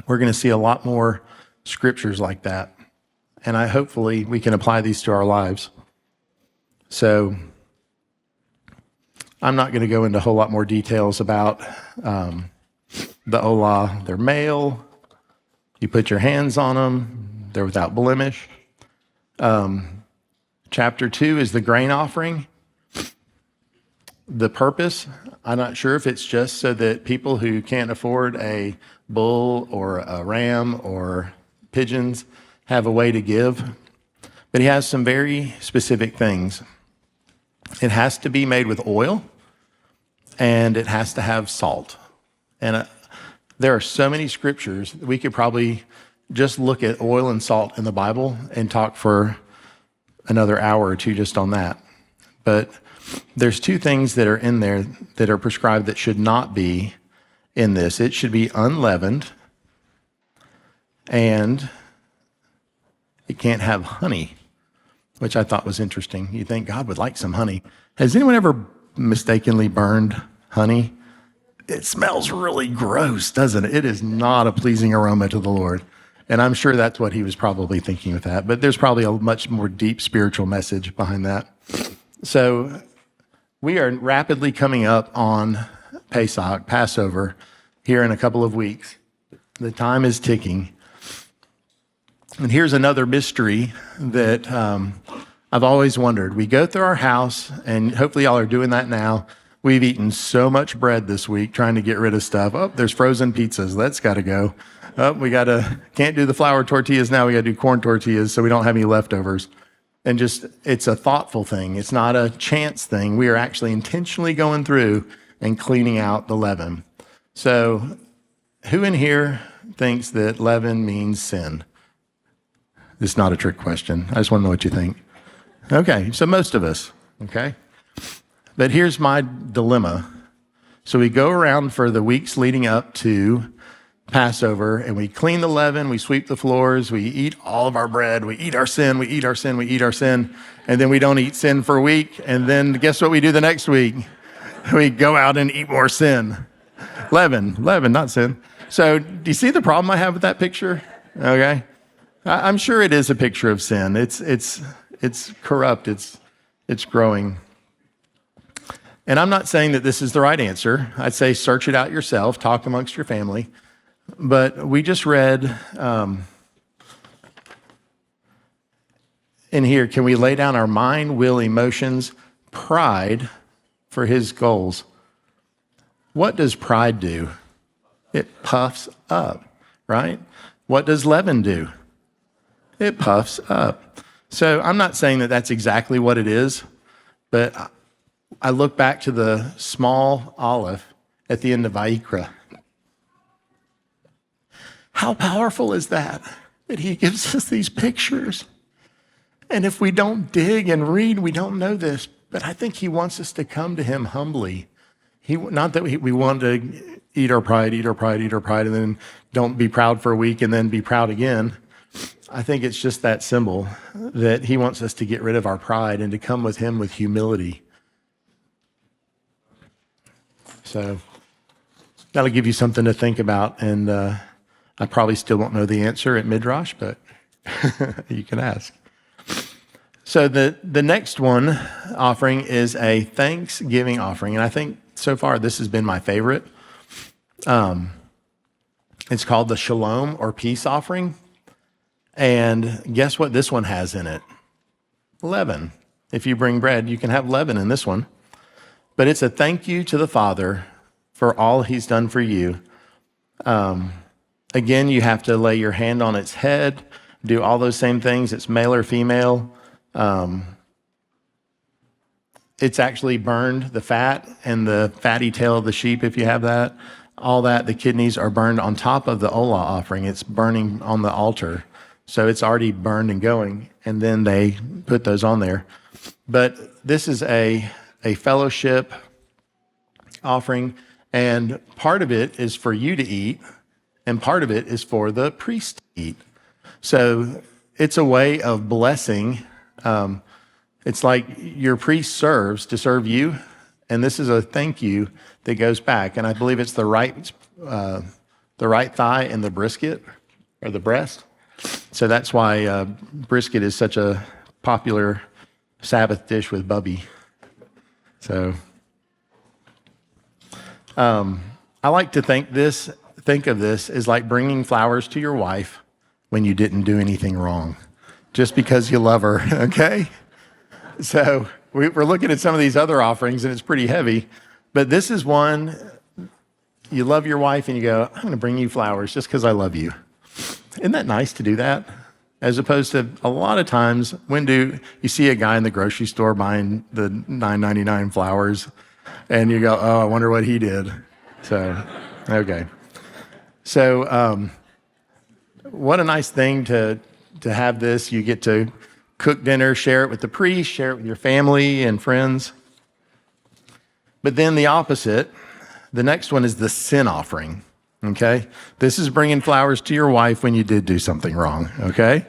we're going to see a lot more scriptures like that. And hopefully we can apply these to our lives. So I'm not going to go into a whole lot more details about the olah. They're male. You put your hands on them. They're without blemish. Chapter 2 is the grain offering. The purpose, I'm not sure if it's just so that people who can't afford a bull or a ram or pigeons have a way to give, but he has some very specific things. It has to be made with oil, and it has to have salt. And there are so many scriptures that we could probably just look at oil and salt in the Bible and talk for another hour or two just on that. But there's 2 things that are in there that are prescribed that should not be in this. It should be unleavened, and it can't have honey, which I thought was interesting. You think God would like some honey. Has anyone ever mistakenly burned honey? it smells really gross, doesn't it? It is not a pleasing aroma to the Lord. And I'm sure that's what he was probably thinking with that. But there's probably a much more deep spiritual message behind that. So we are rapidly coming up on Pesach, Passover, here in a couple of weeks. The time is ticking. And here's another mystery that I've always wondered. We go through our house, and hopefully y'all are doing that now. We've eaten so much bread this week trying to get rid of stuff. Oh, there's frozen pizzas. That's got to go. Oh, can't do the flour tortillas now. We got to do corn tortillas so we don't have any leftovers. And just, it's a thoughtful thing. It's not a chance thing. We are actually intentionally going through and cleaning out the leaven. So who in here thinks that leaven means sin? It's not a trick question. I just want to know what you think. Okay, so most of us, okay? But here's my dilemma. So we go around for the weeks leading up to Passover, and we clean the leaven, we sweep the floors, we eat all of our bread, we eat our sin, we eat our sin, we eat our sin, and then we don't eat sin for a week, and then guess what we do the next week? We go out and eat more sin. Leaven, not sin. So do you see the problem I have with that picture? Okay. I'm sure it is a picture of sin. It's corrupt, it's growing. And I'm not saying that this is the right answer. I'd say search it out yourself, talk amongst your family. But we just read in here, can we lay down our mind, will, emotions, pride for his goals? What does pride do? It puffs up, right? What does leaven do? It puffs up. So I'm not saying that that's exactly what it is, but I look back to the small olive at the end of Vayikra. How powerful is that he gives us these pictures? And if we don't dig and read, we don't know this, but I think he wants us to come to him humbly. Not that we want to eat our pride, and then don't be proud for a week and then be proud again. I think it's just that symbol that he wants us to get rid of our pride and to come with him with humility. So that'll give you something to think about, and I probably still won't know the answer at Midrash, but you can ask. So the next one offering is a Thanksgiving offering, and I think so far this has been my favorite. It's called the Shalom or Peace offering, and guess what this one has in it? Leaven. If you bring bread, you can have leaven in this one. But it's a thank you to the Father for all he's done for you. Again, you have to lay your hand on its head, do all those same things. It's male or female. It's actually burned, the fat and the fatty tail of the sheep, if you have that. All that, the kidneys are burned on top of the Olah offering. It's burning on the altar. So it's already burned and going, and then they put those on there. But this is a fellowship offering, and part of it is for you to eat, and part of it is for the priest to eat. So it's a way of blessing. It's like your priest serves to serve you, and this is a thank you that goes back. And I believe it's the right thigh and the brisket, or the breast. So that's why brisket is such a popular Sabbath dish with Bubby. So I like to think of this as like bringing flowers to your wife when you didn't do anything wrong, just because you love her, okay? So we're looking at some of these other offerings, and it's pretty heavy, but this is one, you love your wife, and you go, I'm going to bring you flowers just because I love you. Isn't that nice to do that? As opposed to a lot of times, when do you see a guy in the grocery store buying the $9.99 flowers, and you go, oh, I wonder what he did. So, okay. So, what a nice thing to have this. You get to cook dinner, share it with the priest, share it with your family and friends. But then the opposite, the next one is the sin offering. Okay? This is bringing flowers to your wife when you did do something wrong, okay?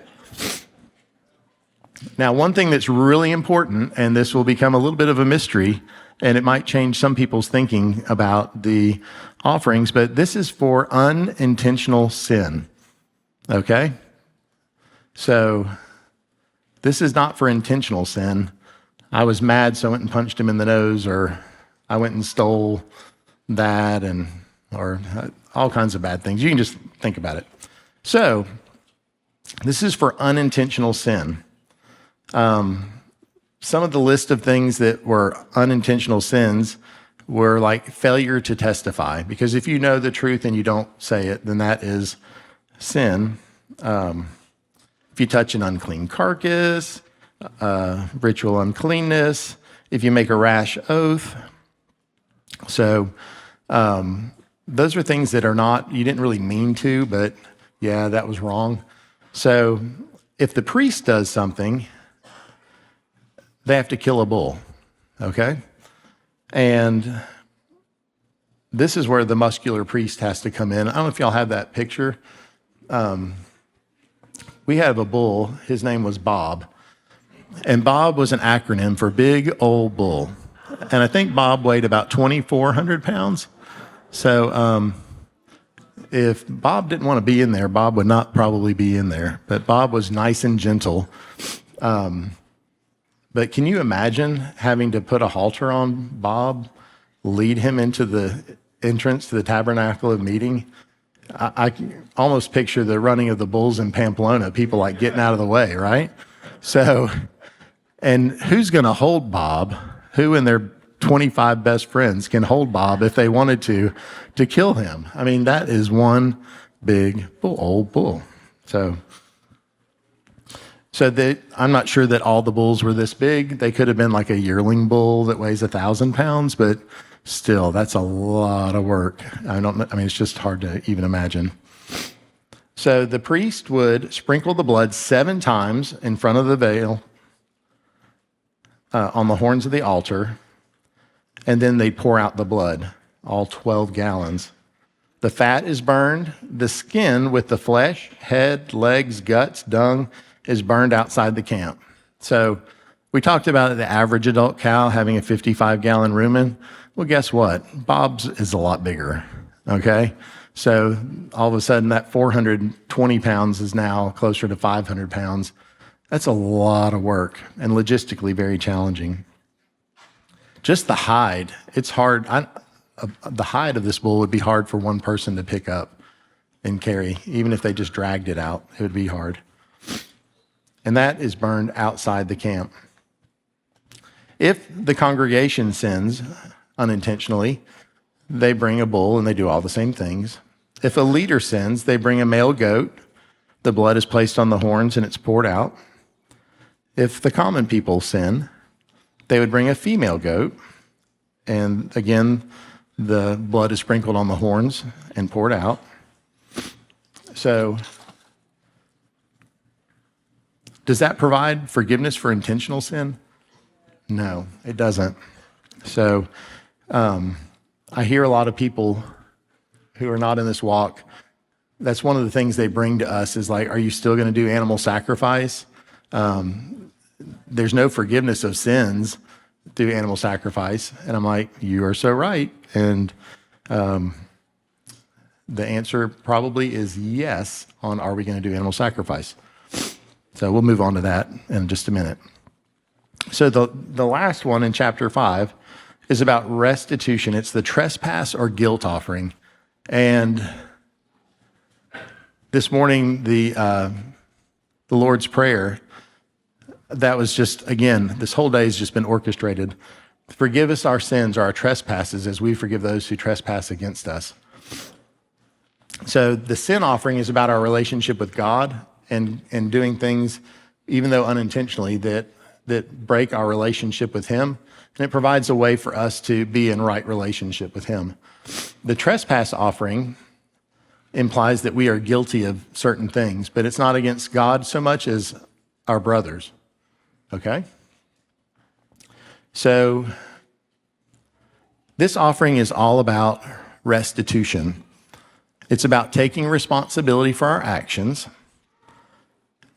Now, one thing that's really important, and this will become a little bit of a mystery, And it might change some people's thinking about the offerings, but this is for unintentional sin. Okay? So this is not for intentional sin. I was mad, so I went and punched him in the nose, or I went and stole that, or all kinds of bad things. You can just think about it. So this is for unintentional sin. Some of the list of things that were unintentional sins were like failure to testify, because if you know the truth and you don't say it, then that is sin. If you touch an unclean carcass, ritual uncleanness, if you make a rash oath. So those are things that are not, you didn't really mean to, but yeah, that was wrong. So if the priest does something, they have to kill a bull, okay? And this is where the muscular priest has to come in. I don't know if y'all have that picture. We have a bull. His name was Bob. And Bob was an acronym for Big Old Bull. And I think Bob weighed about 2,400 pounds. So if Bob didn't want to be in there, Bob would not probably be in there. But Bob was nice and gentle. But can you imagine having to put a halter on Bob, lead him into the entrance to the tabernacle of meeting? I can almost picture the running of the bulls in Pamplona, people like getting out of the way, right? So, and who's going to hold Bob? Who in their 25 best friends can hold Bob if they wanted to kill him? I mean, that is one big old bull. So I'm not sure that all the bulls were this big. They could have been like a yearling bull that weighs 1,000 pounds, but still, that's a lot of work. It's just hard to even imagine. So the priest would sprinkle the blood 7 times in front of the veil on the horns of the altar, and then they pour out the blood, all 12 gallons. The fat is burned. The skin with the flesh, head, legs, guts, dung, is burned outside the camp. So we talked about the average adult cow having a 55-gallon rumen. Well, guess what? Bob's is a lot bigger, okay? So all of a sudden, that 420 pounds is now closer to 500 pounds. That's a lot of work and logistically very challenging. Just the hide, it's hard. The hide of this bull would be hard for one person to pick up and carry. Even if they just dragged it out, it would be hard. And that is burned outside the camp. If the congregation sins unintentionally, they bring a bull and they do all the same things. If a leader sins, they bring a male goat. The blood is placed on the horns and it's poured out. If the common people sin, they would bring a female goat. And again, the blood is sprinkled on the horns and poured out. So, does that provide forgiveness for intentional sin? No, it doesn't. So I hear a lot of people who are not in this walk, that's one of the things they bring to us is like, are you still going to do animal sacrifice? There's no forgiveness of sins through animal sacrifice. And I'm like, you are so right. And the answer probably is yes on are we going to do animal sacrifice? So we'll move on to that in just a minute. So the last one in chapter 5 is about restitution. It's the trespass or guilt offering. And this morning, the Lord's Prayer, that was just, again, this whole day has just been orchestrated. Forgive us our sins or our trespasses as we forgive those who trespass against us. So the sin offering is about our relationship with God and doing things, even though unintentionally, that break our relationship with Him. And it provides a way for us to be in right relationship with Him. The trespass offering implies that we are guilty of certain things, but it's not against God so much as our brothers. Okay? So this offering is all about restitution. It's about taking responsibility for our actions,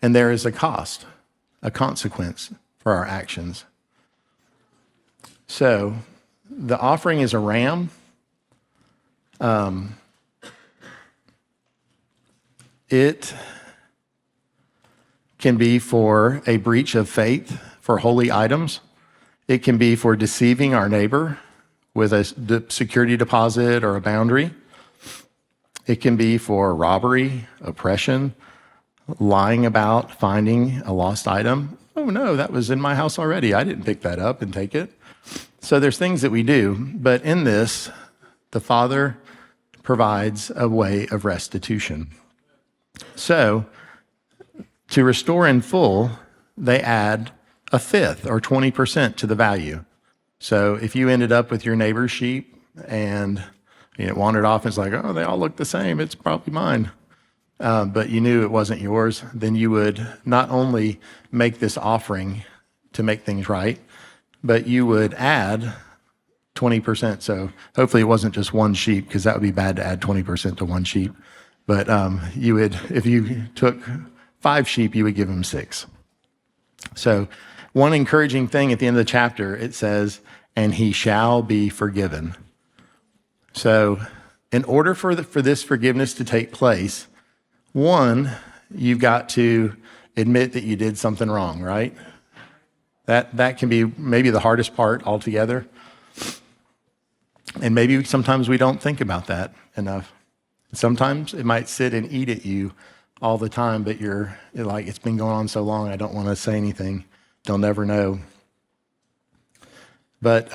and there is a cost, a consequence for our actions. So the offering is a ram. It can be for a breach of faith for holy items. It can be for deceiving our neighbor with a security deposit or a boundary. It can be for robbery, oppression, lying about finding a lost item. Oh no, that was in my house already. I didn't pick that up and take it. So there's things that we do, but in this, the Father provides a way of restitution. So to restore in full, they add a fifth or 20% to the value. So if you ended up with your neighbor's sheep and it wandered off and it's like, oh, they all look the same, it's probably mine. But you knew it wasn't yours, then you would not only make this offering to make things right, but you would add 20%. So hopefully it wasn't just one sheep, because that would be bad to add 20% to one sheep. But you would, if you took 5 sheep, you would give them 6. So one encouraging thing at the end of the chapter, it says, and he shall be forgiven. So in order for this forgiveness to take place, one, you've got to admit that you did something wrong, right? That can be maybe the hardest part altogether. And maybe sometimes we don't think about that enough. Sometimes it might sit and eat at you all the time, but you're like, it's been going on so long, I don't want to say anything. They'll never know. But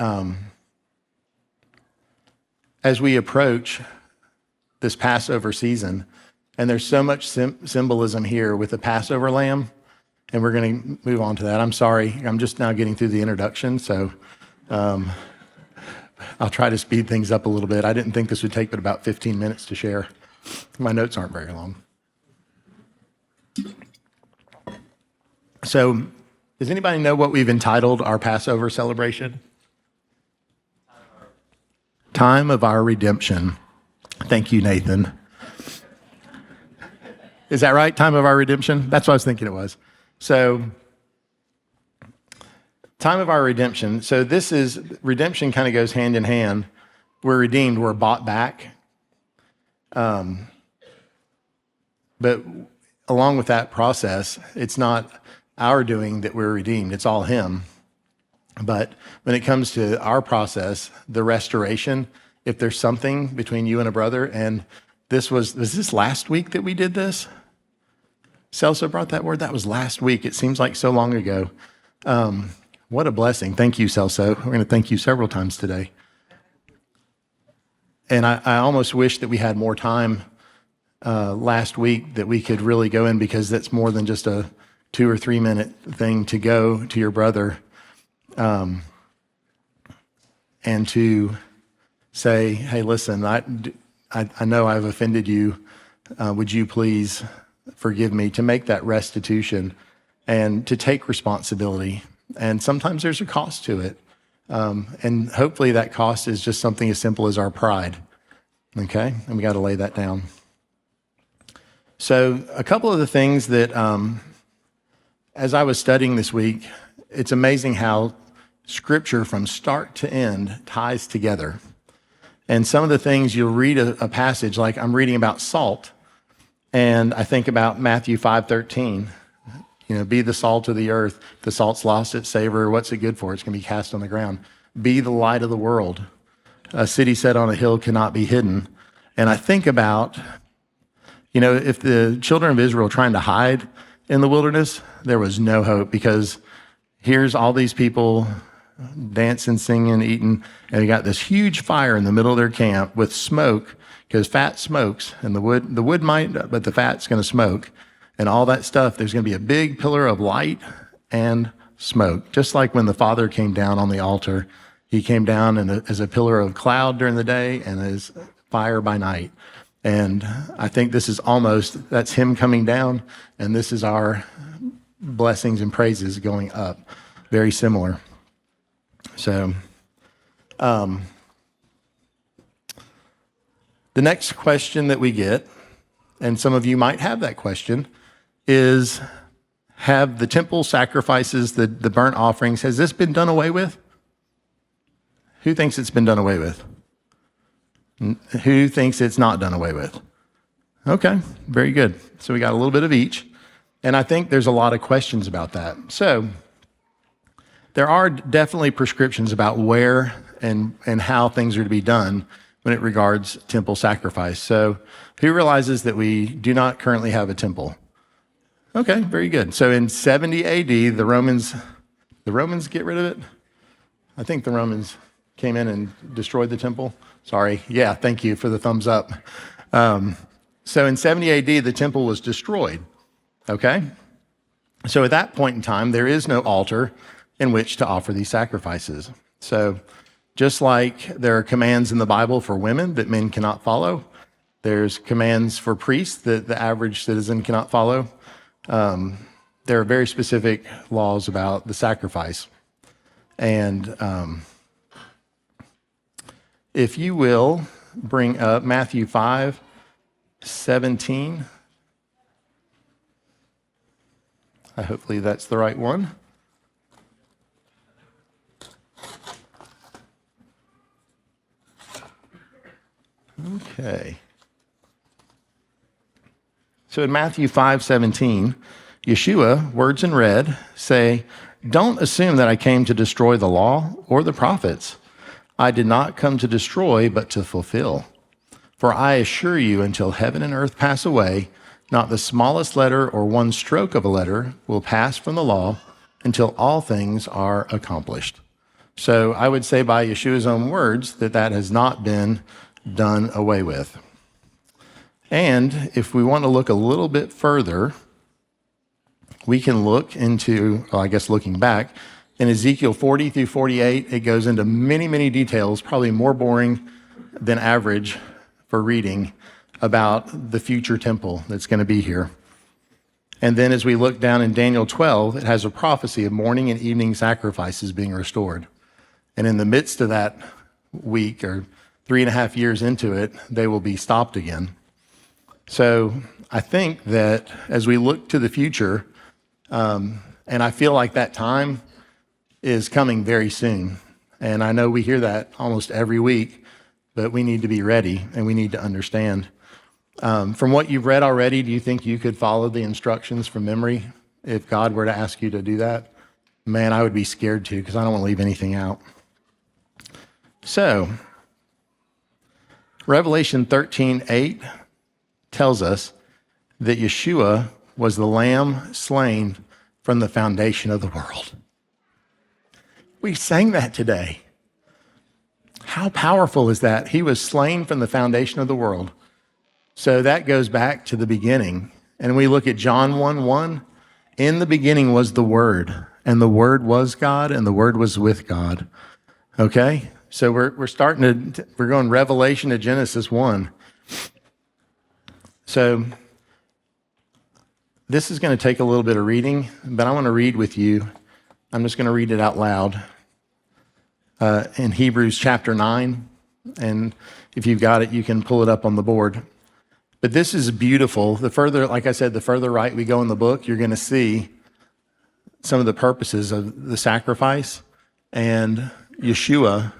as we approach this Passover season, and there's so much symbolism here with the Passover lamb, and we're going to move on to that. I'm sorry, I'm just now getting through the introduction, so I'll try to speed things up a little bit. I didn't think this would take but about 15 minutes to share. My notes aren't very long. So, does anybody know what we've entitled our Passover celebration? Time of our redemption. Thank you, Nathan. Is that right? Time of our redemption? That's what I was thinking it was. So, time of our redemption. So this is, redemption kind of goes hand in hand. We're redeemed, we're bought back. But along with that process, it's not our doing that we're redeemed, it's all him. But when it comes to our process, the restoration, if there's something between you and a brother, and was this last week that we did this? Celso brought that word, that was last week. It seems like so long ago. What a blessing. Thank you, Celso. We're going to thank you several times today. And I almost wish that we had more time last week that we could really go in, because that's more than just a 2 or 3 minute thing to go to your brother and to say, hey, listen, I know I've offended you. Would you please forgive me, to make that restitution and to take responsibility. And sometimes there's a cost to it. And hopefully that cost is just something as simple as our pride. Okay? And we got to lay that down. So a couple of the things that, as I was studying this week, it's amazing how Scripture from start to end ties together. And some of the things you'll read a passage, like I'm reading about salt, and I think about Matthew 5:13. Be the salt of the earth. If the salt's lost its savor, what's it good for? It's going to be cast on the ground. Be the light of the world. A city set on a hill cannot be hidden. And I think about, if the children of Israel were trying to hide in the wilderness, there was no hope, because here's all these people dancing, singing, eating, and you got this huge fire in the middle of their camp with smoke, because fat smokes, and the wood might, but the fat's going to smoke. And all that stuff, there's going to be a big pillar of light and smoke. Just like when the Father came down on the altar, he came down as a pillar of cloud during the day and as fire by night. And I think this is that's him coming down, and this is our blessings and praises going up. Very similar. So, the next question that we get, and some of you might have that question, is, have the temple sacrifices, the burnt offerings, has this been done away with? Who thinks it's been done away with? Who thinks it's not done away with? Okay, very good. So we got a little bit of each. And I think there's a lot of questions about that. So there are definitely prescriptions about where and how things are to be done when it regards temple sacrifice. So who realizes that we do not currently have a temple? Okay, very good. So in 70 AD, the Romans get rid of it? I think the Romans came in and destroyed the temple. Sorry. Yeah, thank you for the thumbs up. So in 70 AD, the temple was destroyed. Okay? So at that point in time, there is no altar in which to offer these sacrifices. So just like there are commands in the Bible for women that men cannot follow, there's commands for priests that the average citizen cannot follow. There are very specific laws about the sacrifice. And if you will bring up Matthew 5:17. Hopefully that's the right one. Okay. So in Matthew 5:17, Yeshua, words in red, say, "Don't assume that I came to destroy the law or the prophets. I did not come to destroy, but to fulfill. For I assure you, until heaven and earth pass away, not the smallest letter or one stroke of a letter will pass from the law until all things are accomplished." So I would say by Yeshua's own words that has not been done away with. And if we want to look a little bit further, we can look into, looking back, in Ezekiel 40 through 48, it goes into many, many details, probably more boring than average for reading, about the future temple that's going to be here. And then as we look down in Daniel 12, it has a prophecy of morning and evening sacrifices being restored. And in the midst of that week, or 3.5 years into it, they will be stopped again. So I think that as we look to the future, and I feel like that time is coming very soon. And I know we hear that almost every week, but we need to be ready and we need to understand. From what you've read already, do you think you could follow the instructions from memory if God were to ask you to do that? Man, I would be scared to, because I don't want to leave anything out. So, Revelation 13:8 tells us that Yeshua was the lamb slain from the foundation of the world. We sang that today. How powerful is that? He was slain from the foundation of the world. So that goes back to the beginning. And we look at John 1:1. In the beginning was the Word, and the Word was God, and the Word was with God. Okay? So we're going Revelation to Genesis 1. So this is going to take a little bit of reading, but I want to read with you. I'm just going to read it out loud in Hebrews chapter 9. And if you've got it, you can pull it up on the board. But this is beautiful. The further right we go in the book, you're going to see some of the purposes of the sacrifice and Yeshua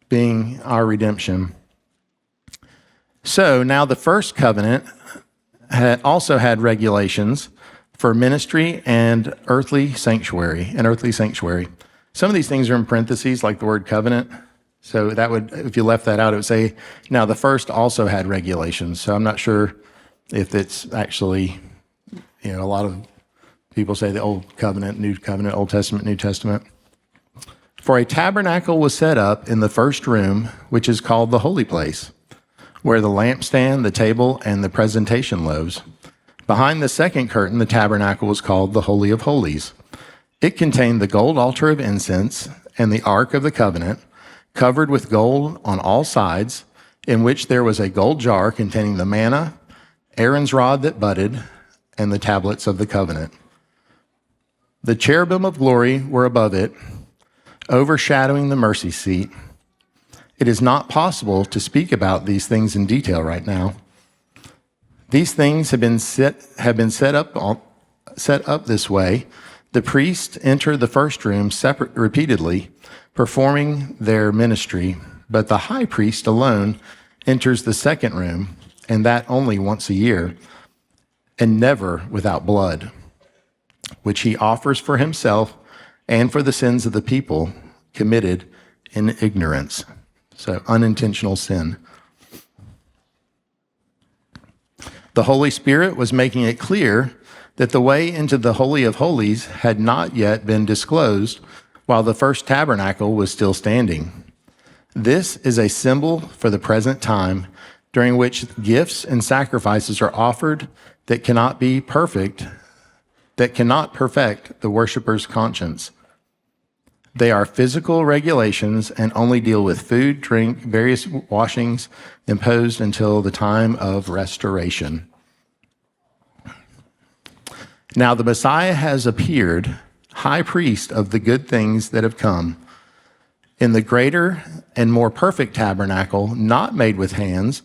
being our redemption. So now the first covenant also had regulations for ministry and earthly sanctuary. Some of these things are in parentheses, like the word covenant. So that would, if you left that out, it would say, now the first also had regulations. So I'm not sure if it's actually, a lot of people say the Old Covenant, New Covenant, Old Testament, New Testament. For a tabernacle was set up in the first room, which is called the holy place, where the lampstand, the table, and the presentation loaves. Behind the second curtain, the tabernacle was called the Holy of Holies. It contained the gold altar of incense and the Ark of the Covenant, covered with gold on all sides, in which there was a gold jar containing the manna, Aaron's rod that budded, and the tablets of the covenant. The cherubim of glory were above it, overshadowing the mercy seat. It is not possible to speak about these things in detail right now. These things have been set up this way. The priest entered the first room repeatedly performing their ministry, but the high priest alone enters the second room, and that only once a year, and never without blood, which he offers for himself and for the sins of the people committed in ignorance. So unintentional sin. The Holy Spirit was making it clear that the way into the Holy of Holies had not yet been disclosed while the first tabernacle was still standing. This is a symbol for the present time during which gifts and sacrifices are offered that cannot perfect the worshiper's conscience. They are physical regulations and only deal with food, drink, various washings imposed until the time of restoration. Now the Messiah has appeared, high priest of the good things that have come, in the greater and more perfect tabernacle, not made with hands,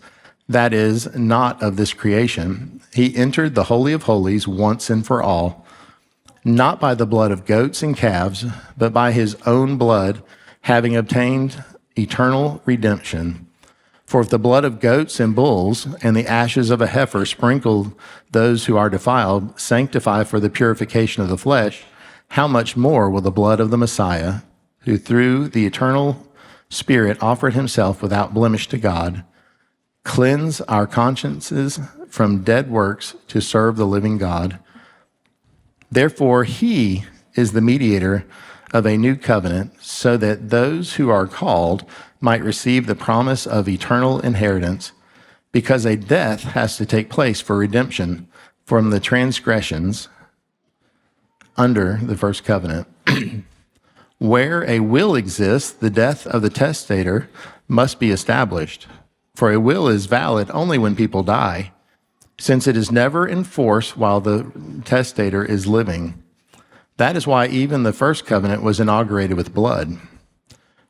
that is, not of this creation. He entered the Holy of Holies once and for all, not by the blood of goats and calves, but by his own blood, having obtained eternal redemption. For if the blood of goats and bulls and the ashes of a heifer sprinkled those who are defiled sanctify for the purification of the flesh, how much more will the blood of the Messiah, who through the eternal Spirit offered himself without blemish to God, cleanse our consciences from dead works to serve the living God? Therefore, he is the mediator of a new covenant, so that those who are called might receive the promise of eternal inheritance, because a death has to take place for redemption from the transgressions under the first covenant. Where a will exists, the death of the testator must be established, for a will is valid only when people die, since it is never in force while the testator is living. That is why even the first covenant was inaugurated with blood.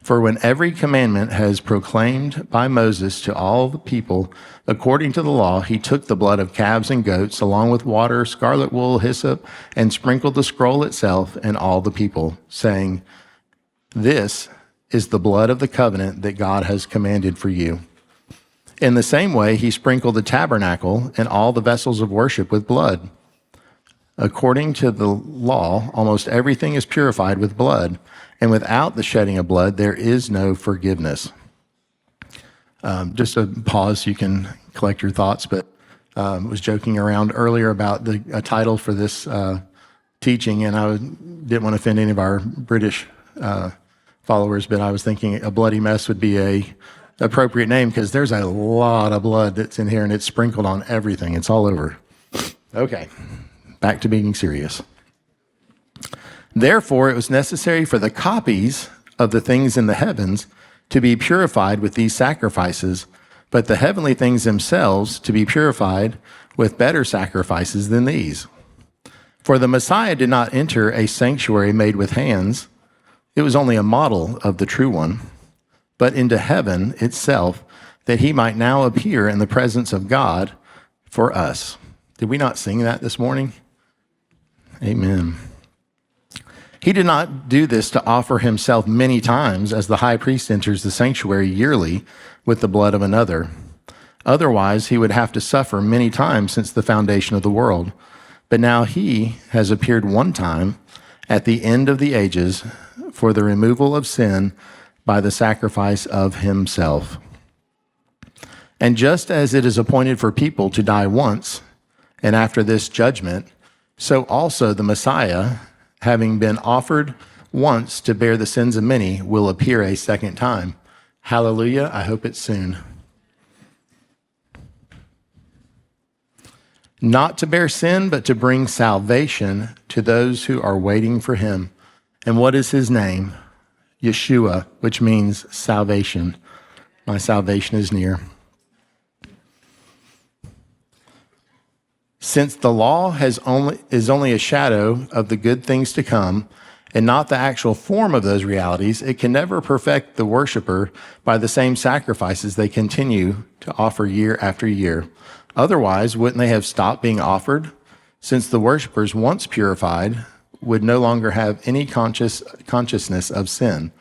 For when every commandment has proclaimed by Moses to all the people, according to the law, he took the blood of calves and goats, along with water, scarlet wool, hyssop, and sprinkled the scroll itself and all the people, saying, "This is the blood of the covenant that God has commanded for you." In the same way, he sprinkled the tabernacle and all the vessels of worship with blood. According to the law, almost everything is purified with blood, and without the shedding of blood, there is no forgiveness. Just a pause so you can collect your thoughts, but I was joking around earlier about a title for this teaching, and I didn't want to offend any of our British followers, but I was thinking a bloody mess would be a appropriate name, because there's a lot of blood that's in here and it's sprinkled on everything. It's all over. Okay, back to being serious. Therefore, it was necessary for the copies of the things in the heavens to be purified with these sacrifices, but the heavenly things themselves to be purified with better sacrifices than these. For the Messiah did not enter a sanctuary made with hands. It was only a model of the true one, but into heaven itself, that he might now appear in the presence of God for us. Did we not sing that this morning? Amen. He did not do this to offer himself many times, as the high priest enters the sanctuary yearly with the blood of another. Otherwise, he would have to suffer many times since the foundation of the world. But now he has appeared one time at the end of the ages for the removal of sin by the sacrifice of himself. And just as it is appointed for people to die once, and after this judgment, so also the Messiah, having been offered once to bear the sins of many, will appear a second time. Hallelujah. I hope it's soon. Not to bear sin, but to bring salvation to those who are waiting for him. And what is his name? Yeshua, which means salvation. My salvation is near. Since the law is only a shadow of the good things to come, and not the actual form of those realities, it can never perfect the worshiper by the same sacrifices they continue to offer year after year. Otherwise, wouldn't they have stopped being offered, since the worshipers, once purified, would no longer have any consciousness of sin?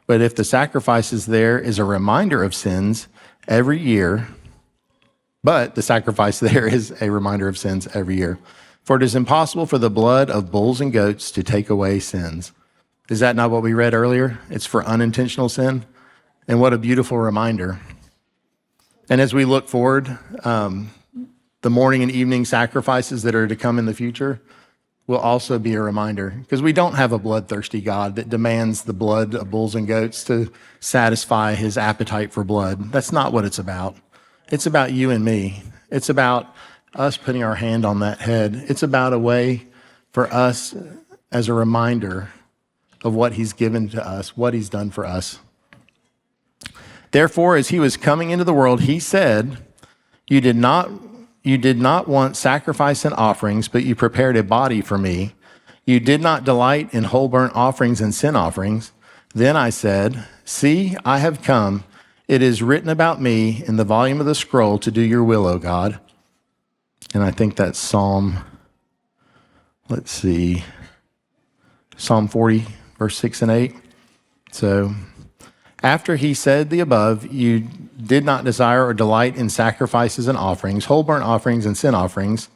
But if the sacrifices there is a reminder of sins every year, but the sacrifice there is a reminder of sins every year. For it is impossible for the blood of bulls and goats to take away sins. Is that not what we read earlier? It's for unintentional sin. And what a beautiful reminder. And as we look forward, the morning and evening sacrifices that are to come in the future will also be a reminder, because we don't have a bloodthirsty God that demands the blood of bulls and goats to satisfy his appetite for blood. That's not what it's about. It's about you and me. It's about us putting our hand on that head. It's about a way for us as a reminder of what he's given to us, what he's done for us. Therefore, as he was coming into the world, he said, You did not want sacrifice and offerings, but you prepared a body for me. You did not delight in whole burnt offerings and sin offerings. Then I said, See, I have come. It is written about me in the volume of the scroll to do your will, O God. And I think that's Psalm 40, verse 6 and 8. So after he said the above, you did not desire or delight in sacrifices and offerings, whole burnt offerings and sin offerings.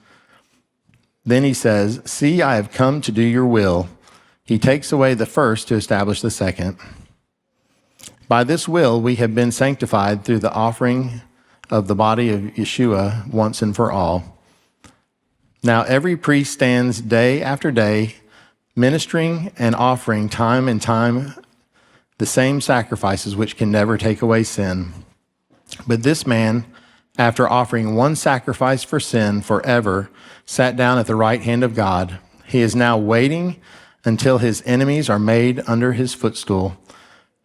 Then he says, See, I have come to do your will. He takes away the first to establish the second. By this will, we have been sanctified through the offering of the body of Yeshua once and for all. Now every priest stands day after day, ministering and offering time and time the same sacrifices which can never take away sin. But this man, after offering one sacrifice for sin forever, sat down at the right hand of God. He is now waiting until his enemies are made under his footstool.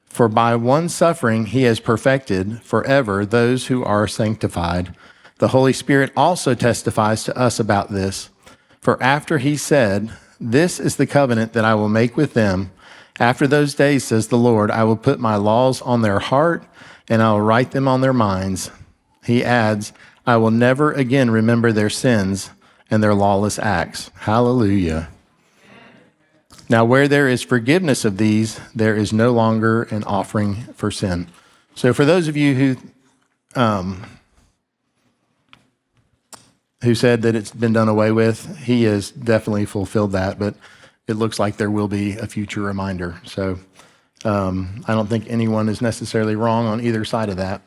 For by one suffering he has perfected forever those who are sanctified. The Holy Spirit also testifies to us about this. For after he said, This is the covenant that I will make with them. After those days, says the Lord, I will put my laws on their heart, and I will write them on their minds. He adds, I will never again remember their sins and their lawless acts. Hallelujah. Now, where there is forgiveness of these, there is no longer an offering for sin. So for those of you who said that it's been done away with, he has definitely fulfilled that, but it looks like there will be a future reminder. So I don't think anyone is necessarily wrong on either side of that.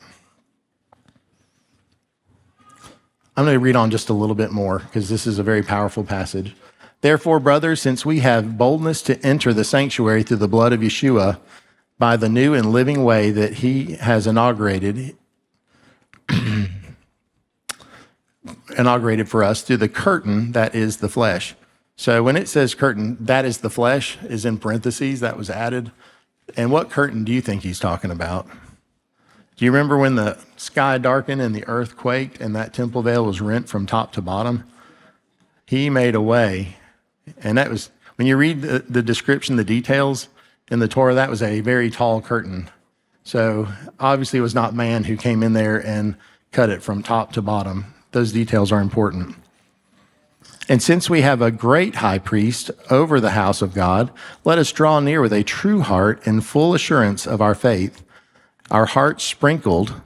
I'm going to read on just a little bit more because this is a very powerful passage. Therefore, brothers, since we have boldness to enter the sanctuary through the blood of Yeshua by the new and living way that he has inaugurated for us through the curtain that is the flesh. So when it says curtain, that is the flesh is in parentheses, that was added. And what curtain do you think he's talking about? Do you remember when the sky darkened and the earth quaked and that temple veil was rent from top to bottom? He made a way. And that was, when you read the description, the details in the Torah, that was a very tall curtain. So obviously it was not man who came in there and cut it from top to bottom. Those details are important. And since we have a great high priest over the house of God, let us draw near with a true heart and full assurance of our faith, our hearts sprinkled,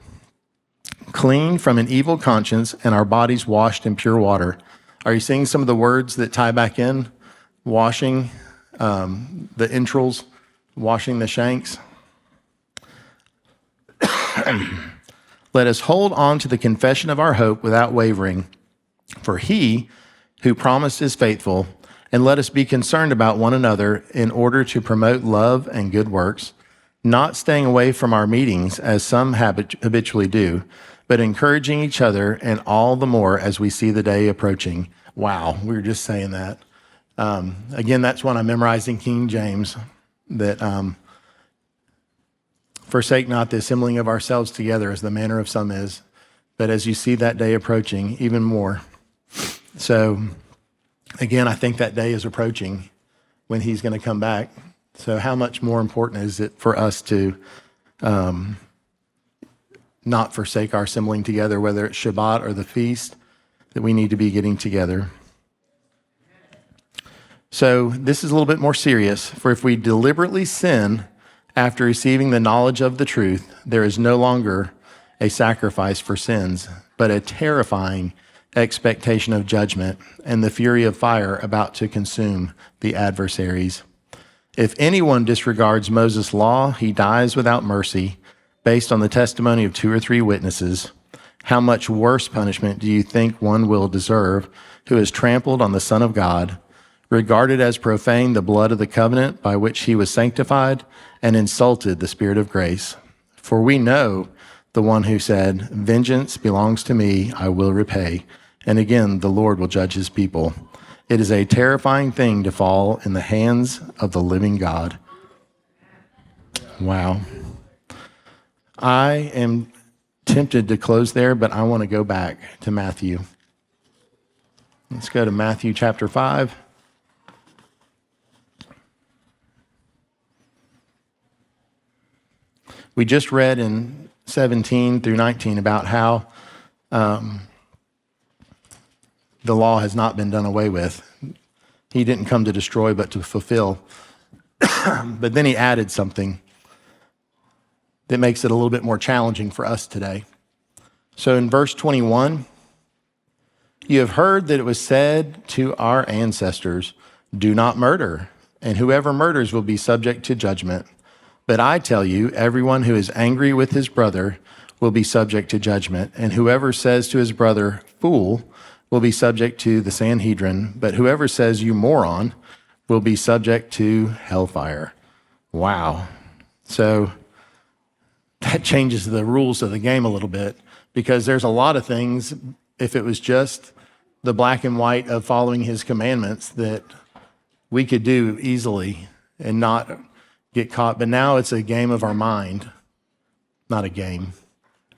clean from an evil conscience, and our bodies washed in pure water. Are you seeing some of the words that tie back in? Washing the entrails, washing the shanks. Let us hold on to the confession of our hope without wavering, for he who promised is faithful, and let us be concerned about one another in order to promote love and good works, not staying away from our meetings as some habitually do, but encouraging each other, and all the more as we see the day approaching. Wow, we were just saying that. Again, that's when I memorized in King James, that forsake not the assembling of ourselves together as the manner of some is, but as you see that day approaching, even more. So, again, I think that day is approaching when he's going to come back. So how much more important is it for us to not forsake our assembling together, whether it's Shabbat or the feast, that we need to be getting together. So this is a little bit more serious. For if we deliberately sin After receiving the knowledge of the truth, there is no longer a sacrifice for sins, but a terrifying expectation of judgment and the fury of fire about to consume the adversaries. If anyone disregards Moses' law, he dies without mercy, based on the testimony of 2 or 3 witnesses. How much worse punishment do you think one will deserve who has trampled on the Son of God, regarded as profane the blood of the covenant by which he was sanctified, and insulted the Spirit of grace? For we know the one who said, "Vengeance belongs to me, I will repay." And again, the Lord will judge his people. It is a terrifying thing to fall in the hands of the living God. Wow. I am tempted to close there, but I want to go back to Matthew. Let's go to Matthew chapter 5. We just read in 17 through 19 about how the law has not been done away with. He didn't come to destroy, but to fulfill. But then he added something that makes it a little bit more challenging for us today. So in verse 21, you have heard that it was said to our ancestors, "Do not murder, and whoever murders will be subject to judgment." But I tell you, everyone who is angry with his brother will be subject to judgment, and whoever says to his brother, "Fool," will be subject to the Sanhedrin, but whoever says, "You moron," will be subject to hellfire. Wow. So that changes the rules of the game a little bit, because there's a lot of things, if it was just the black and white of following his commandments, that we could do easily and not get caught. But now it's a game of our mind. Not a game.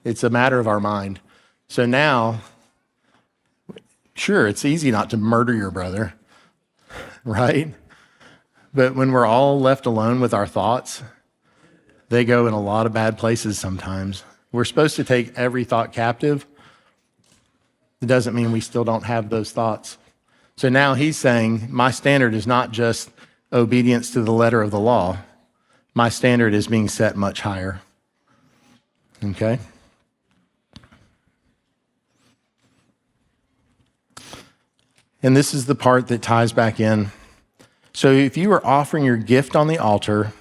It's a matter of our mind. So now, sure, it's easy not to murder your brother, right? But when we're all left alone with our thoughts, they go in a lot of bad places sometimes. We're supposed to take every thought captive. It doesn't mean we still don't have those thoughts. So now he's saying, my standard is not just obedience to the letter of the law. My standard is being set much higher. Okay? And this is the part that ties back in. So if you are offering your gift on the altar,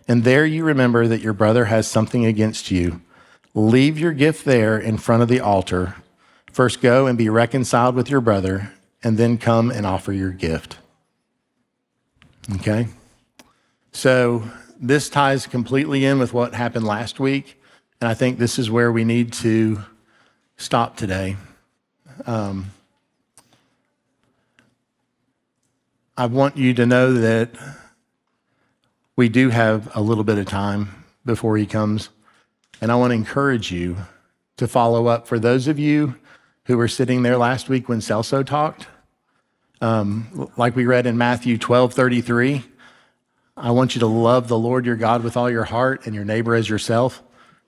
and there you remember that your brother has something against you, leave your gift there in front of the altar. First go and be reconciled with your brother, and then come and offer your gift. Okay? So this ties completely in with what happened last week, and I think this is where we need to stop today. I want you to know that we do have a little bit of time before he comes, and I want to encourage you to follow up. For those of you who were sitting there last week when Celso talked, like we read in Matthew 12:33, I want you to love the Lord your God with all your heart and your neighbor as yourself.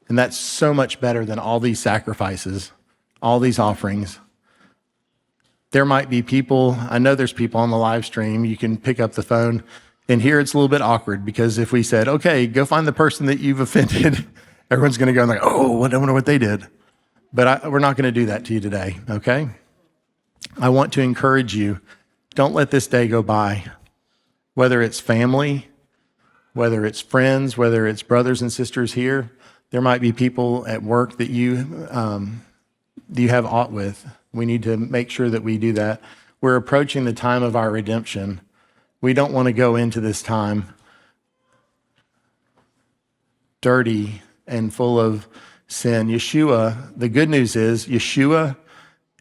And that's so much better than all these sacrifices, all these offerings. There might be people, I know there's people on the live stream, you can pick up the phone, and here it's a little bit awkward, because if we said, okay, go find the person that you've offended, everyone's going to go like, oh, I wonder what they did. But we're not going to do that to you today, okay? I want to encourage you, don't let this day go by. Whether it's family, whether it's friends, whether it's brothers and sisters here, there might be people at work that you have aught with. We need to make sure that we do that. We're approaching the time of our redemption. We don't want to go into this time dirty and full of sin. Yeshua, the good news is Yeshua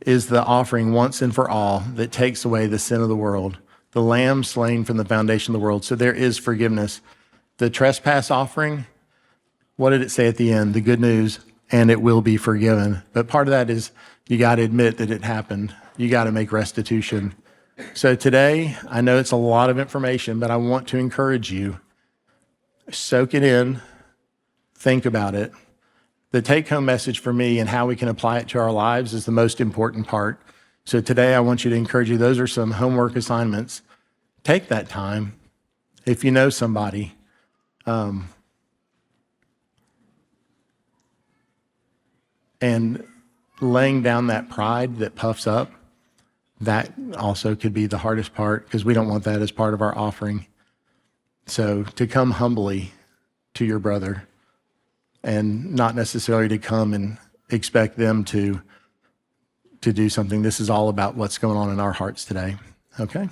is the offering once and for all that takes away the sin of the world, the lamb slain from the foundation of the world. So there is forgiveness. The trespass offering, what did it say at the end? The good news, and it will be forgiven. But part of that is you got to admit that it happened. You got to make restitution. So today, I know it's a lot of information, but I want to encourage you, soak it in, think about it. The take-home message for me and how we can apply it to our lives is the most important part. So today, I want you to encourage you. Those are some homework assignments. Take that time. If you know somebody, And laying down that pride that puffs up, that also could be the hardest part because we don't want that as part of our offering. So to come humbly to your brother and not necessarily to come and expect them to do something. This is all about what's going on in our hearts today. Okay?